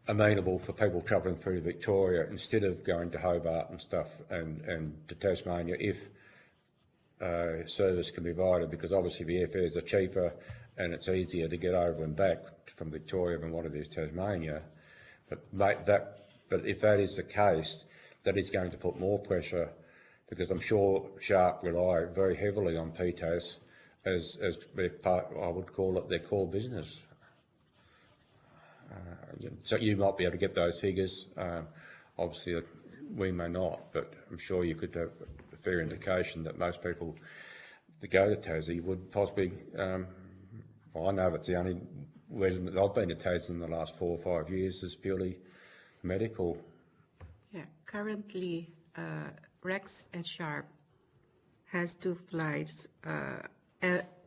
amenable for people travelling through Victoria instead of going to Hobart and stuff and to Tasmania if service can be provided, because obviously the airfares are cheaper and it's easier to get over and back from Victoria than what it is Tasmania. But if that is the case, that is going to put more pressure, because I'm sure Sharp rely very heavily on PTAS as their part, I would call it their core business. So you might be able to get those figures. Obviously, we may not, but I'm sure you could have a fair indication that most people that go to Tassie would possibly, well, I know that's the only reason that I've been to Tassie in the last 4 or 5 years is purely medical. Yeah, currently Rex and Sharp has 2 flights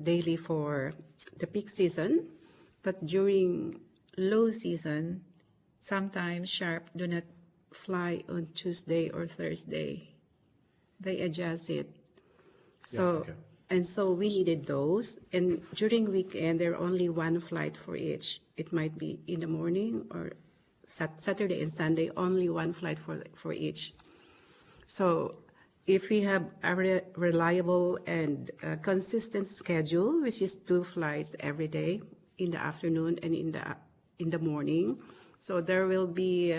daily for the peak season, but during low season, sometimes Sharp do not fly on Tuesday or Thursday. They adjust it. So and so we needed those, and during weekend there are only 1 flight for each. It might be in the morning or Saturday and Sunday, only 1 flight for each. So if we have a reliable and consistent schedule, which is 2 flights every day in the afternoon and in the morning, so there will be,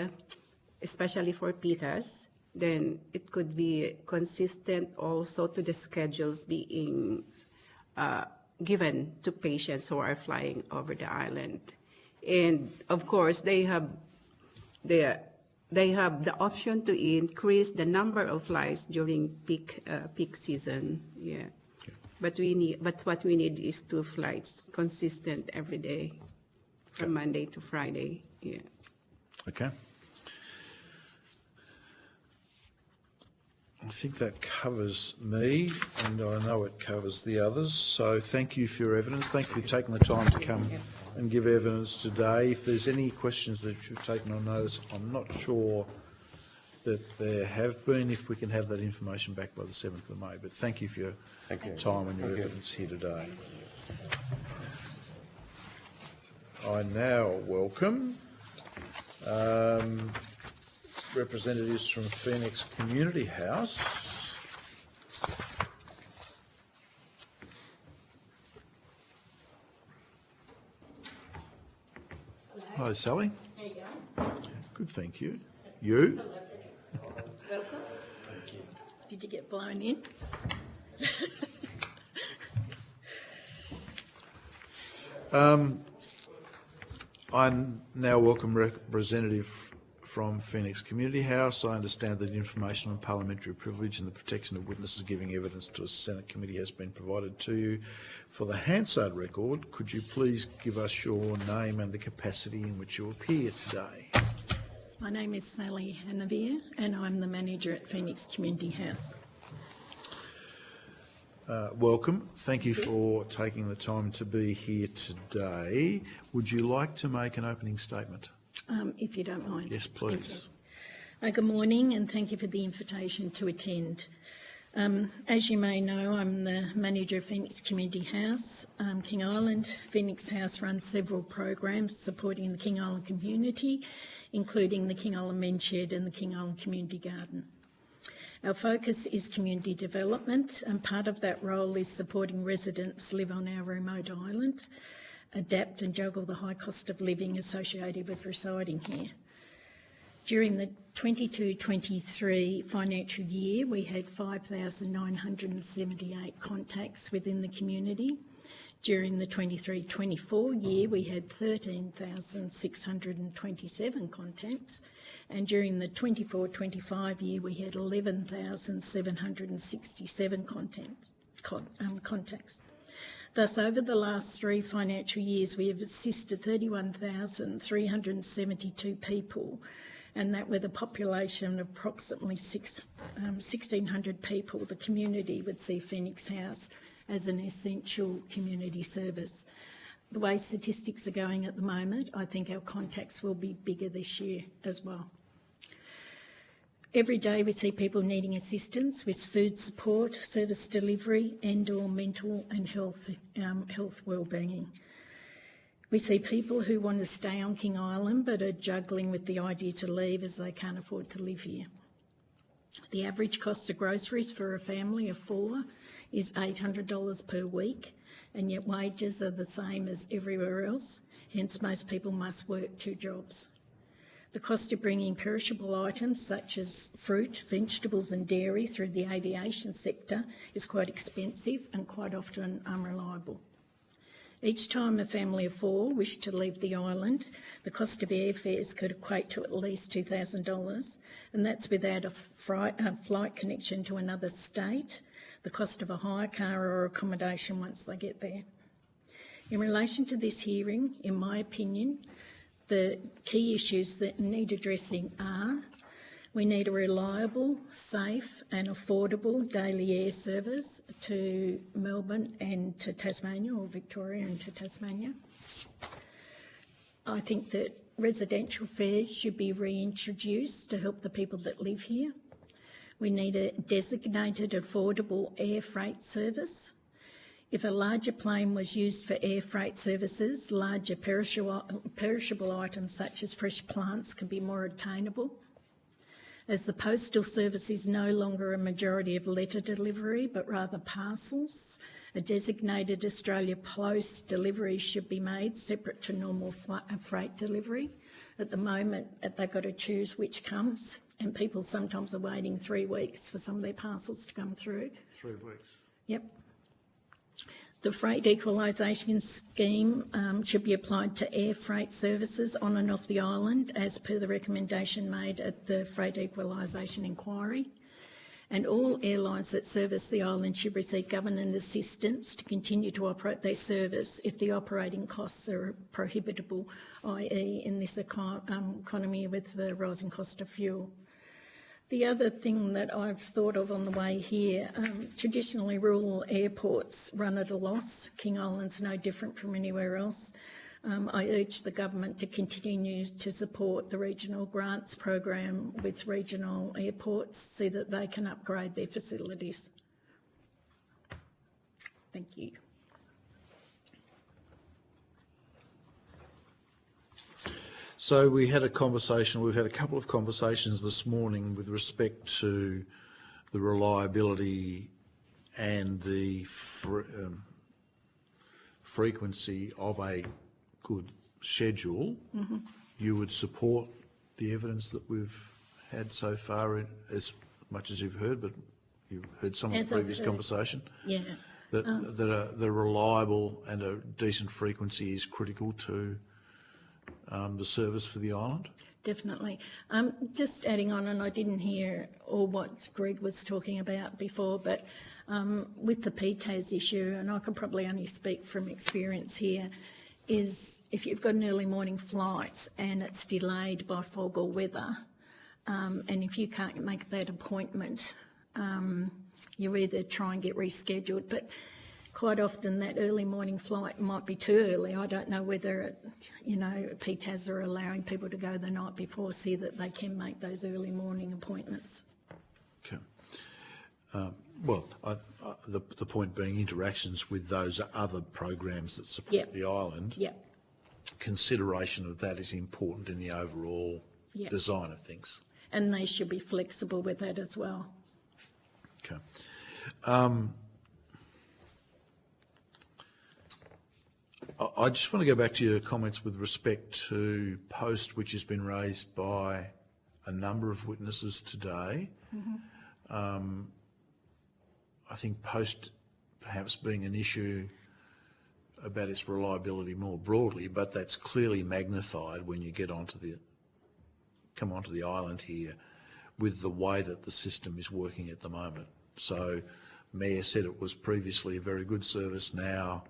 especially for PTAS, then it could be consistent also to the schedules being given to patients who are flying over the island. And of course, they have the option to increase the number of flights during peak season. Yeah. But what we need is 2 flights consistent every day, from Monday to Friday. Yeah. Okay. I think that covers me, and I know it covers the others. So thank you for your evidence. Thank you for taking the time to come and give evidence today. If there's any questions that you've taken on notice, I'm not sure that there have been. If we can have that information back by the 7th of May. But thank you for your time and your evidence here today. I now welcome representatives from Phoenix Community House. Hello, Sally. How you going? Good, thank you. You? Welcome. Thank you. Did you get blown in? I now welcome representative from Phoenix Community House. I understand that information on parliamentary privilege and the protection of witnesses giving evidence to a Senate committee has been provided to you. For the Hansard record, could you please give us your name and the capacity in which you appear today? My name is Sally Hanavier and I'm the manager at Phoenix Community House. Welcome. Thank you for taking the time to be here today. Would you like to make an opening statement? If you don't mind. Yes, please. Good morning and thank you for the invitation to attend. As you may know, I'm the manager of Phoenix Community House, King Island. Phoenix House runs several programs supporting the King Island community, including the King Island Men's Shed and the King Island Community Garden. Our focus is community development, and part of that role is supporting residents live on our remote island, adapt and juggle the high cost of living associated with residing here. During the 22-23 financial year, we had 5,978 contacts within the community. During the 23-24 year, we had 13,627 contacts. And during the 24-25 year, we had 11,767 contacts. Thus, over the last 3 financial years, we have assisted 31,372 people, and that with a population of approximately 1,600 people, the community would see Phoenix House as an essential community service. The way statistics are going at the moment, I think our contacts will be bigger this year as well. Every day we see people needing assistance with food support, service delivery and/or mental and health wellbeing. We see people who want to stay on King Island but are juggling with the idea to leave as they can't afford to live here. The average cost of groceries for a family of 4 is $800 per week, and yet wages are the same as everywhere else, hence most people must work 2 jobs. The cost of bringing perishable items such as fruit, vegetables and dairy through the aviation sector is quite expensive and quite often unreliable. Each time a family of 4 wish to leave the island, the cost of airfares could equate to at least $2,000, and that's without a flight connection to another state, the cost of a hire car or accommodation once they get there. In relation to this hearing, in my opinion, the key issues that need addressing are: we need a reliable, safe and affordable daily air service to Melbourne and to Tasmania, or Victoria and to Tasmania. I think that residential fares should be reintroduced to help the people that live here. We need a designated affordable air freight service. If a larger plane was used for air freight services, larger perishable items such as fresh plants can be more attainable. As the postal service is no longer a majority of letter delivery, but rather parcels, a designated Australia Post delivery should be made separate to normal freight delivery. At the moment, they've got to choose which comes, And people sometimes are waiting 3 weeks for some of their parcels to come through. 3 weeks. Yep. The freight equalisation scheme should be applied to air freight services on and off the island, as per the recommendation made at the freight equalisation inquiry. And all airlines that service the island should receive government assistance to continue to operate their service if the operating costs are prohibitable, i.e. in this economy with the rising cost of fuel. The other thing that I've thought of on the way here, traditionally rural airports run at a loss. King Island's no different from anywhere else. I urge the government to continue to support the regional grants program with regional airports so that they can upgrade their facilities. Thank you. So we had a conversation, we've had a couple of conversations this morning with respect to the reliability and the frequency of a good schedule. Mm-hmm. You would support the evidence that we've had so far, as much as you've heard, but you've heard some of the previous conversation. Yeah. That the reliable and a decent frequency is critical to the service for the island? Definitely. Just adding on, and I didn't hear all what Greg was talking about before, but with the TAS issue, and I can probably only speak from experience here, is if you've got an early morning flight and it's delayed by fog or weather, and if you can't make that appointment, you either try and get rescheduled, but quite often that early morning flight might be too early. I don't know whether, PTAS are allowing people to go the night before, see that they can make those early morning appointments. Okay. The point being interactions with those other programs that support the island. Yep. Consideration of that is important in the overall design of things. And they should be flexible with that as well. Okay. I just want to go back to your comments with respect to Post, which has been raised by a number of witnesses today. Mm-hmm. I think Post perhaps being an issue about its reliability more broadly, but that's clearly magnified when you come onto the island here with the way that the system is working at the moment. So Mayor said it was previously a very good service. Now,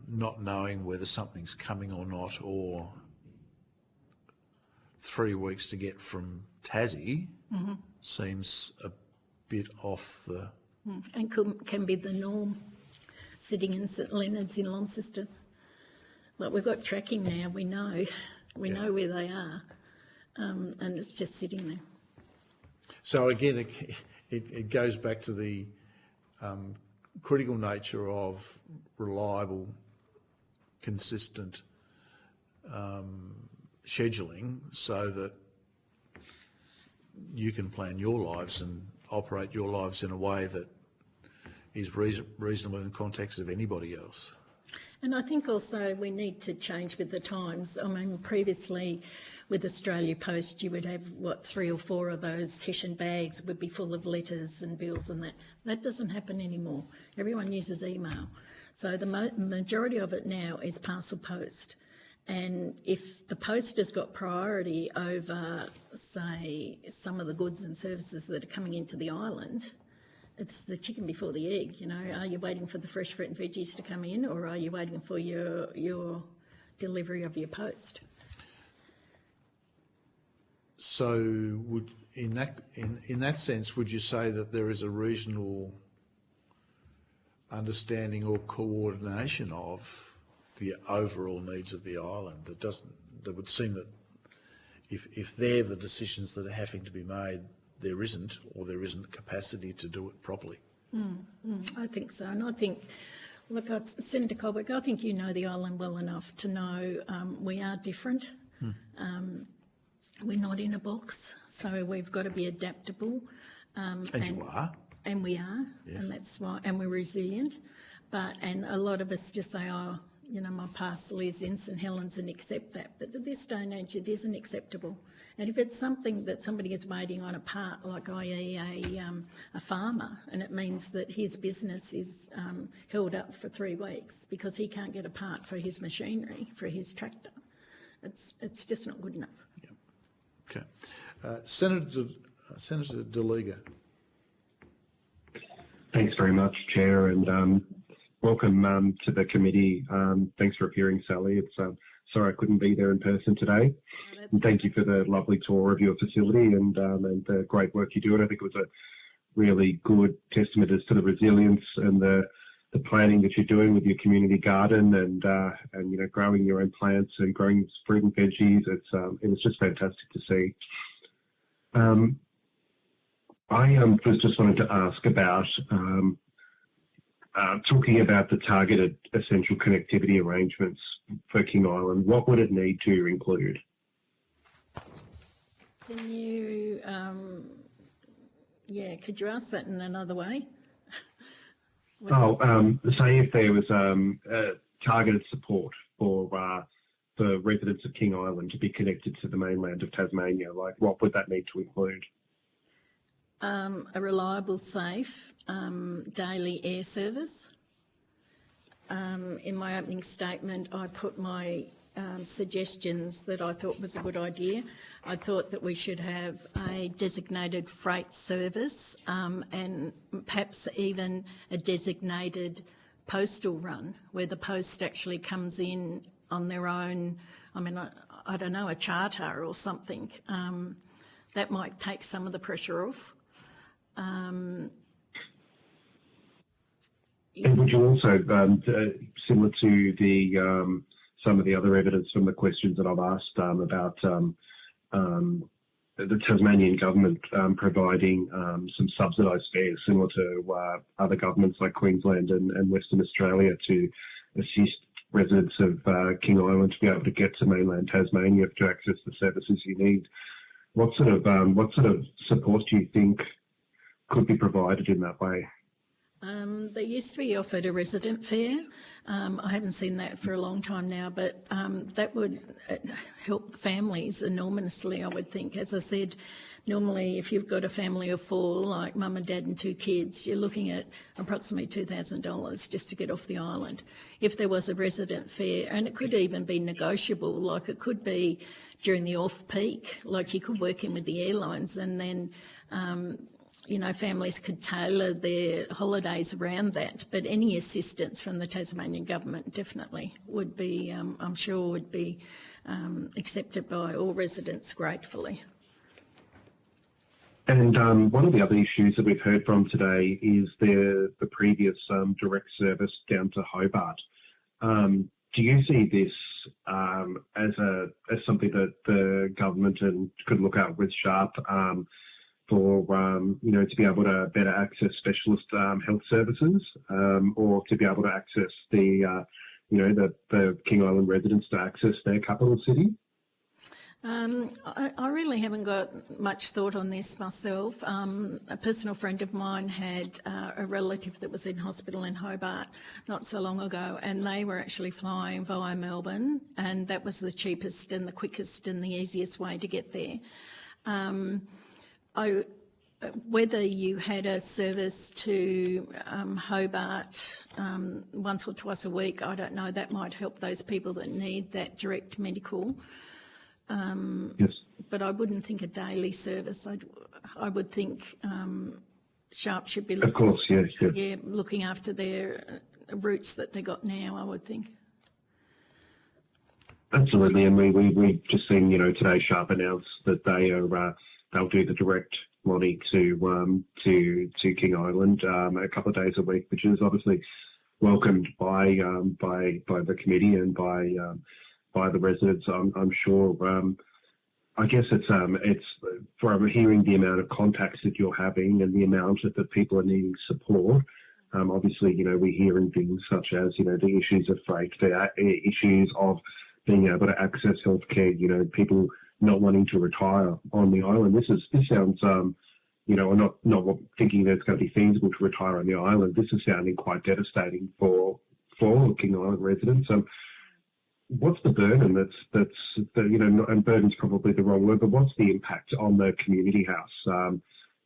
not knowing whether something's coming or not, or 3 weeks to get from Tassie mm-hmm. seems a bit off the... And can be the norm, sitting in St Leonard's in Launceston. Like, we've got tracking now, we know where they are, and it's just sitting there. So again, it goes back to the critical nature of reliable, consistent scheduling, so that you can plan your lives and operate your lives in a way that is reasonable in the context of anybody else. And I think also we need to change with the times. I mean, previously with Australia Post, you would have, 3 or 4 of those Hessian bags would be full of letters and bills and that. That doesn't happen anymore. Everyone uses email. So the majority of it now is parcel post. And if the post has got priority over, say, some of the goods and services that are coming into the island, it's the chicken before the egg. Are you waiting for the fresh fruit and veggies to come in, or are you waiting for your delivery of your post? So, in that sense, would you say that there is a regional understanding or coordination of the overall needs of the island? That would seem that if they're the decisions that are having to be made, there isn't capacity to do it properly. I think so. And I think, look, Senator Colbeck, I think you know the island well enough to know we are different. We're not in a box, so we've got to be adaptable. And you are. And we are, yes. And that's why, and we're resilient. And a lot of us just say, my parcel is in St Helens, and accept that. But at this day and age, it isn't acceptable. And if it's something that somebody is waiting on a part, like i.e. a farmer, and it means that his business is held up for 3 weeks because he can't get a part for his machinery, for his tractor, it's just not good enough. Yep. Okay. Senator DeLiga. Thanks very much, Chair, and welcome to the committee. Thanks for appearing, Sally. It's sorry I couldn't be there in person today. And thank you for the lovely tour of your facility and the great work you do. And I think it was a really good testament as to the resilience and the planning that you're doing with your community garden and you know, growing your own plants and growing fruit and veggies. It was just fantastic to see. I just wanted to ask about talking about the targeted essential connectivity arrangements for King Island. What would it need to include? Can you, could you ask that in another way? Say if there was targeted support for residents of King Island to be connected to the mainland of Tasmania, like what would that need to include? A reliable, safe, daily air service. In my opening statement, I put my suggestions that I thought was a good idea. I thought that we should have a designated freight service and perhaps even a designated postal run where the post actually comes in on their own, I mean, I don't know, a charter or something. That might take some of the pressure off. And would you also, similar to the some of the other evidence from the questions that I've asked about the Tasmanian government providing some subsidised fares, similar to other governments like Queensland and Western Australia, to assist residents of King Island to be able to get to mainland Tasmania to access the services you need? What sort of support do you think could be provided in that way? They used to be offered a resident fare. I haven't seen that for a long time now, but that would help families enormously, I would think. As I said, normally if you've got a family of 4, like mum and dad and 2 kids, you're looking at approximately $2,000 just to get off the island. If there was a resident fare, and it could even be negotiable, like it could be during the off-peak, like you could work in with the airlines and then you know, families could tailor their holidays around that, but any assistance from the Tasmanian government definitely would be, I'm sure, would be accepted by all residents gratefully. And one of the other issues that we've heard from today is the previous direct service down to Hobart. Do you see this as something that the government could look at with Sharp? For you know, to be able to better access specialist health services, or to be able to access the you know, the King Island residents to access their capital city? I really haven't got much thought on this myself. A personal friend of mine had a relative that was in hospital in Hobart not so long ago, and they were actually flying via Melbourne, and that was the cheapest and the quickest and the easiest way to get there. Whether you had a service to Hobart once or twice a week, I don't know. That might help those people that need that direct medical. Yes. But I wouldn't think a daily service. I would think Sharp should be looking, of course, yes. Yeah, looking after their routes that they got now, I would think. Absolutely, and we've just seen, you know, today Sharp announced that they'll do the direct Lonnie to King Island a couple of days a week, which is obviously welcomed by the committee and by the residents. I'm sure. I guess it's from hearing the amount of contacts that you're having and the amount that people are needing support. Obviously, you know, we're hearing things such as, you know, the issues of freight, the issues of being able to access healthcare. You know, people not wanting to retire on the island. This sounds, you know, I'm not thinking that it's going to be feasible to retire on the island. This is sounding quite devastating for King Island residents. what's the burden and burden's probably the wrong word, but what's the impact on the community house?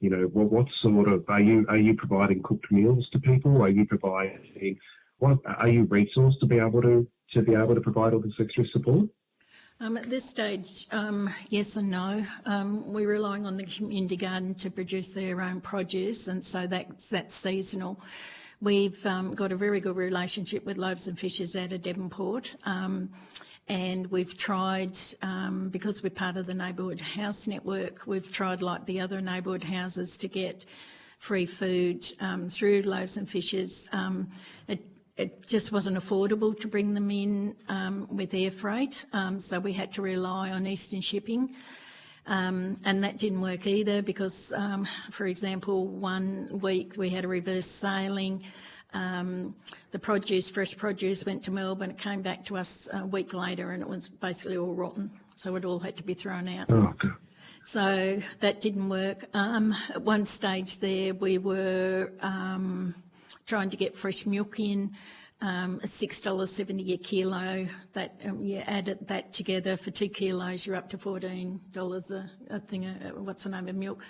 What sort of, are you providing cooked meals to people? Are you providing, are you resourced to be able to provide all this extra support? At this stage, yes and no. We're relying on the community garden to produce their own produce, and so that's seasonal. We've got a very good relationship with Loaves and Fishes out of Devonport, and we've tried, because we're part of the neighbourhood house network, we've tried like the other neighbourhood houses to get free food through Loaves and Fishes. It just wasn't affordable to bring them in with air freight, so we had to rely on Eastern shipping. And that didn't work either because, for example, one week we had a reverse sailing. The fresh produce went to Melbourne, it came back to us a week later and it was basically all rotten, so it all had to be thrown out. Oh, God. So that didn't work. At one stage there we were trying to get fresh milk in, at $6.70 a kilo. That you added that together for 2 kilos, you're up to $14 a thing. What's the name of milk?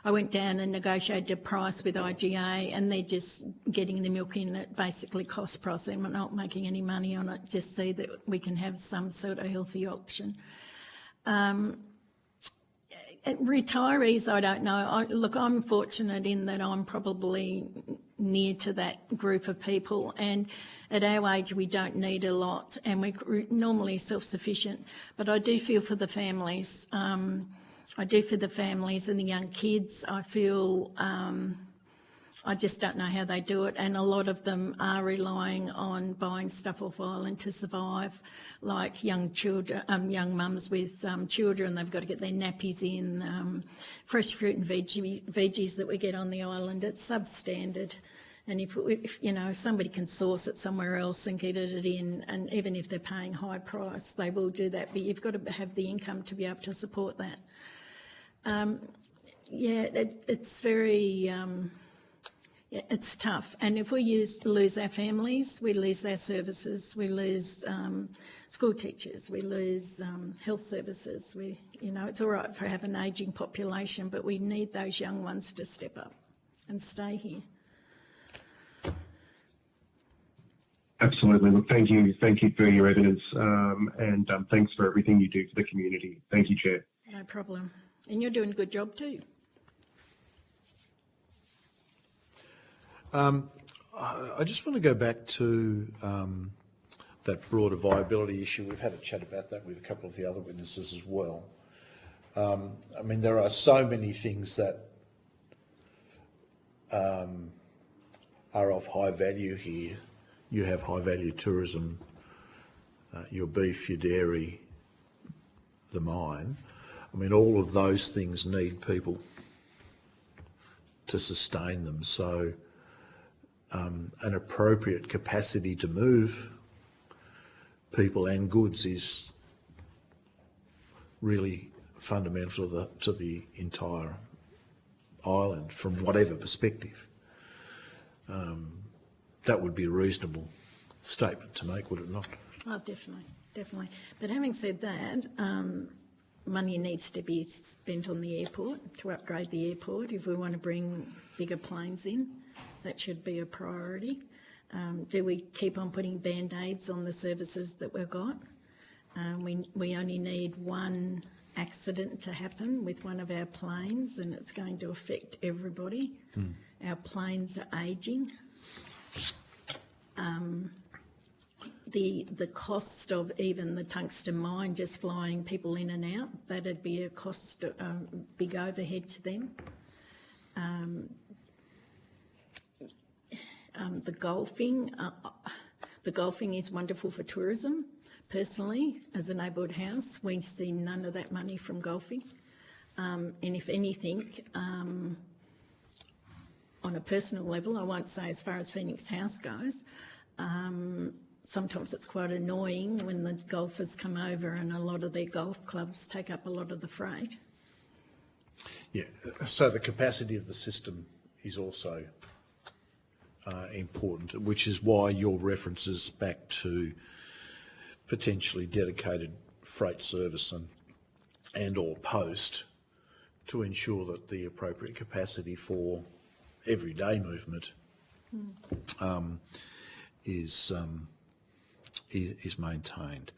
I went down and negotiated a price with IGA, and they're just getting the milk in at basically cost price. They're not making any money on it. Just see that we can have some sort of healthy option. Retirees, I don't know. Look, I'm fortunate in that I'm probably near to that group of people, and at our age we don't need a lot, and we're normally self-sufficient. But I do feel for the families. I do for the families and the young kids. I feel I just don't know how they do it, and a lot of them are relying on buying stuff off island to survive, like young children, young mums with children. They've got to get their nappies in, fresh fruit and veggies that we get on the island. It's substandard, and if somebody can source it somewhere else and get it in, and even if they're paying high price, they will do that. But you've got to have the income to be able to support that. It's very. It's tough, and if we lose our families, we lose our services, we lose school teachers, we lose health services. It's all right for having an ageing population, but we need those young ones to step up and stay here. Absolutely. Look, thank you for your evidence, and thanks for everything you do for the community. Thank you, Chair. No problem, and you're doing a good job too. I just want to go back to that broader viability issue. We've had a chat about that with a couple of the other witnesses as well. I mean, there are so many things that are of high value here. You have high value tourism, your beef, your dairy, the mine. I mean, all of those things need people to sustain them. So an appropriate capacity to move people and goods is really fundamental to the entire island from whatever perspective. That would be a reasonable statement to make, would it not? Oh, definitely. But having said that, money needs to be spent on the airport to upgrade the airport. If we want to bring bigger planes in, that should be a priority. Do we keep on putting band-aids on the services that we've got? We only need one accident to happen with one of our planes, and it's going to affect everybody. Our planes are ageing. The cost of even the tungsten mine, just flying people in and out, that'd be a cost, big overhead to them. The golfing is wonderful for tourism. Personally, as a neighbourhood house, we see none of that money from golfing. And if anything, on a personal level, I won't say as far as Phoenix House goes, sometimes it's quite annoying when the golfers come over and a lot of their golf clubs take up a lot of the freight. Yeah, so the capacity of the system is also important, which is why your references back to potentially dedicated freight service and or post to ensure that the appropriate capacity for everyday movement is maintained.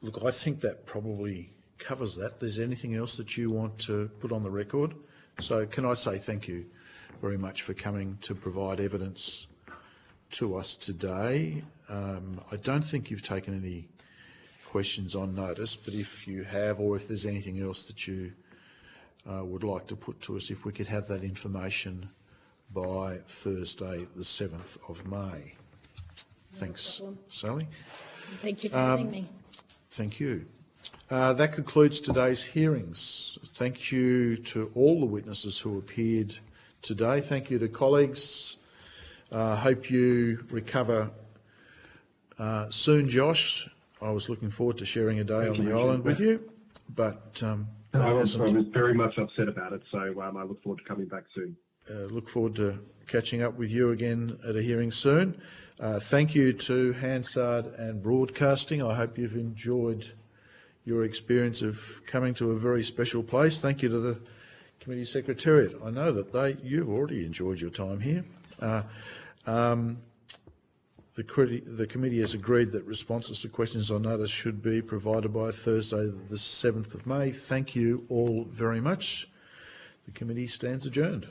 Look, I think that probably covers that. There's anything else that you want to put on the record? So can I say thank you very much for coming to provide evidence to us today. I don't think you've taken any questions on notice, but if you have, or if there's anything else that you would like to put to us, if we could have that information by Thursday the 7th of May. Thanks, Sally. Thank you for having me. Thank you. That concludes today's hearings. Thank you to all the witnesses who appeared today. Thank you to colleagues. Hope you recover soon, Josh. I was looking forward to sharing a day on the island with you, but I was very much upset about it, so I look forward to coming back soon. Look forward to catching up with you again at a hearing soon. Thank you to Hansard and Broadcasting. I hope you've enjoyed your experience of coming to a very special place. Thank you to the Committee Secretariat. I know that you've already enjoyed your time here. The committee has agreed that responses to questions on notice should be provided by Thursday the 7th of May. Thank you all very much. The committee stands adjourned.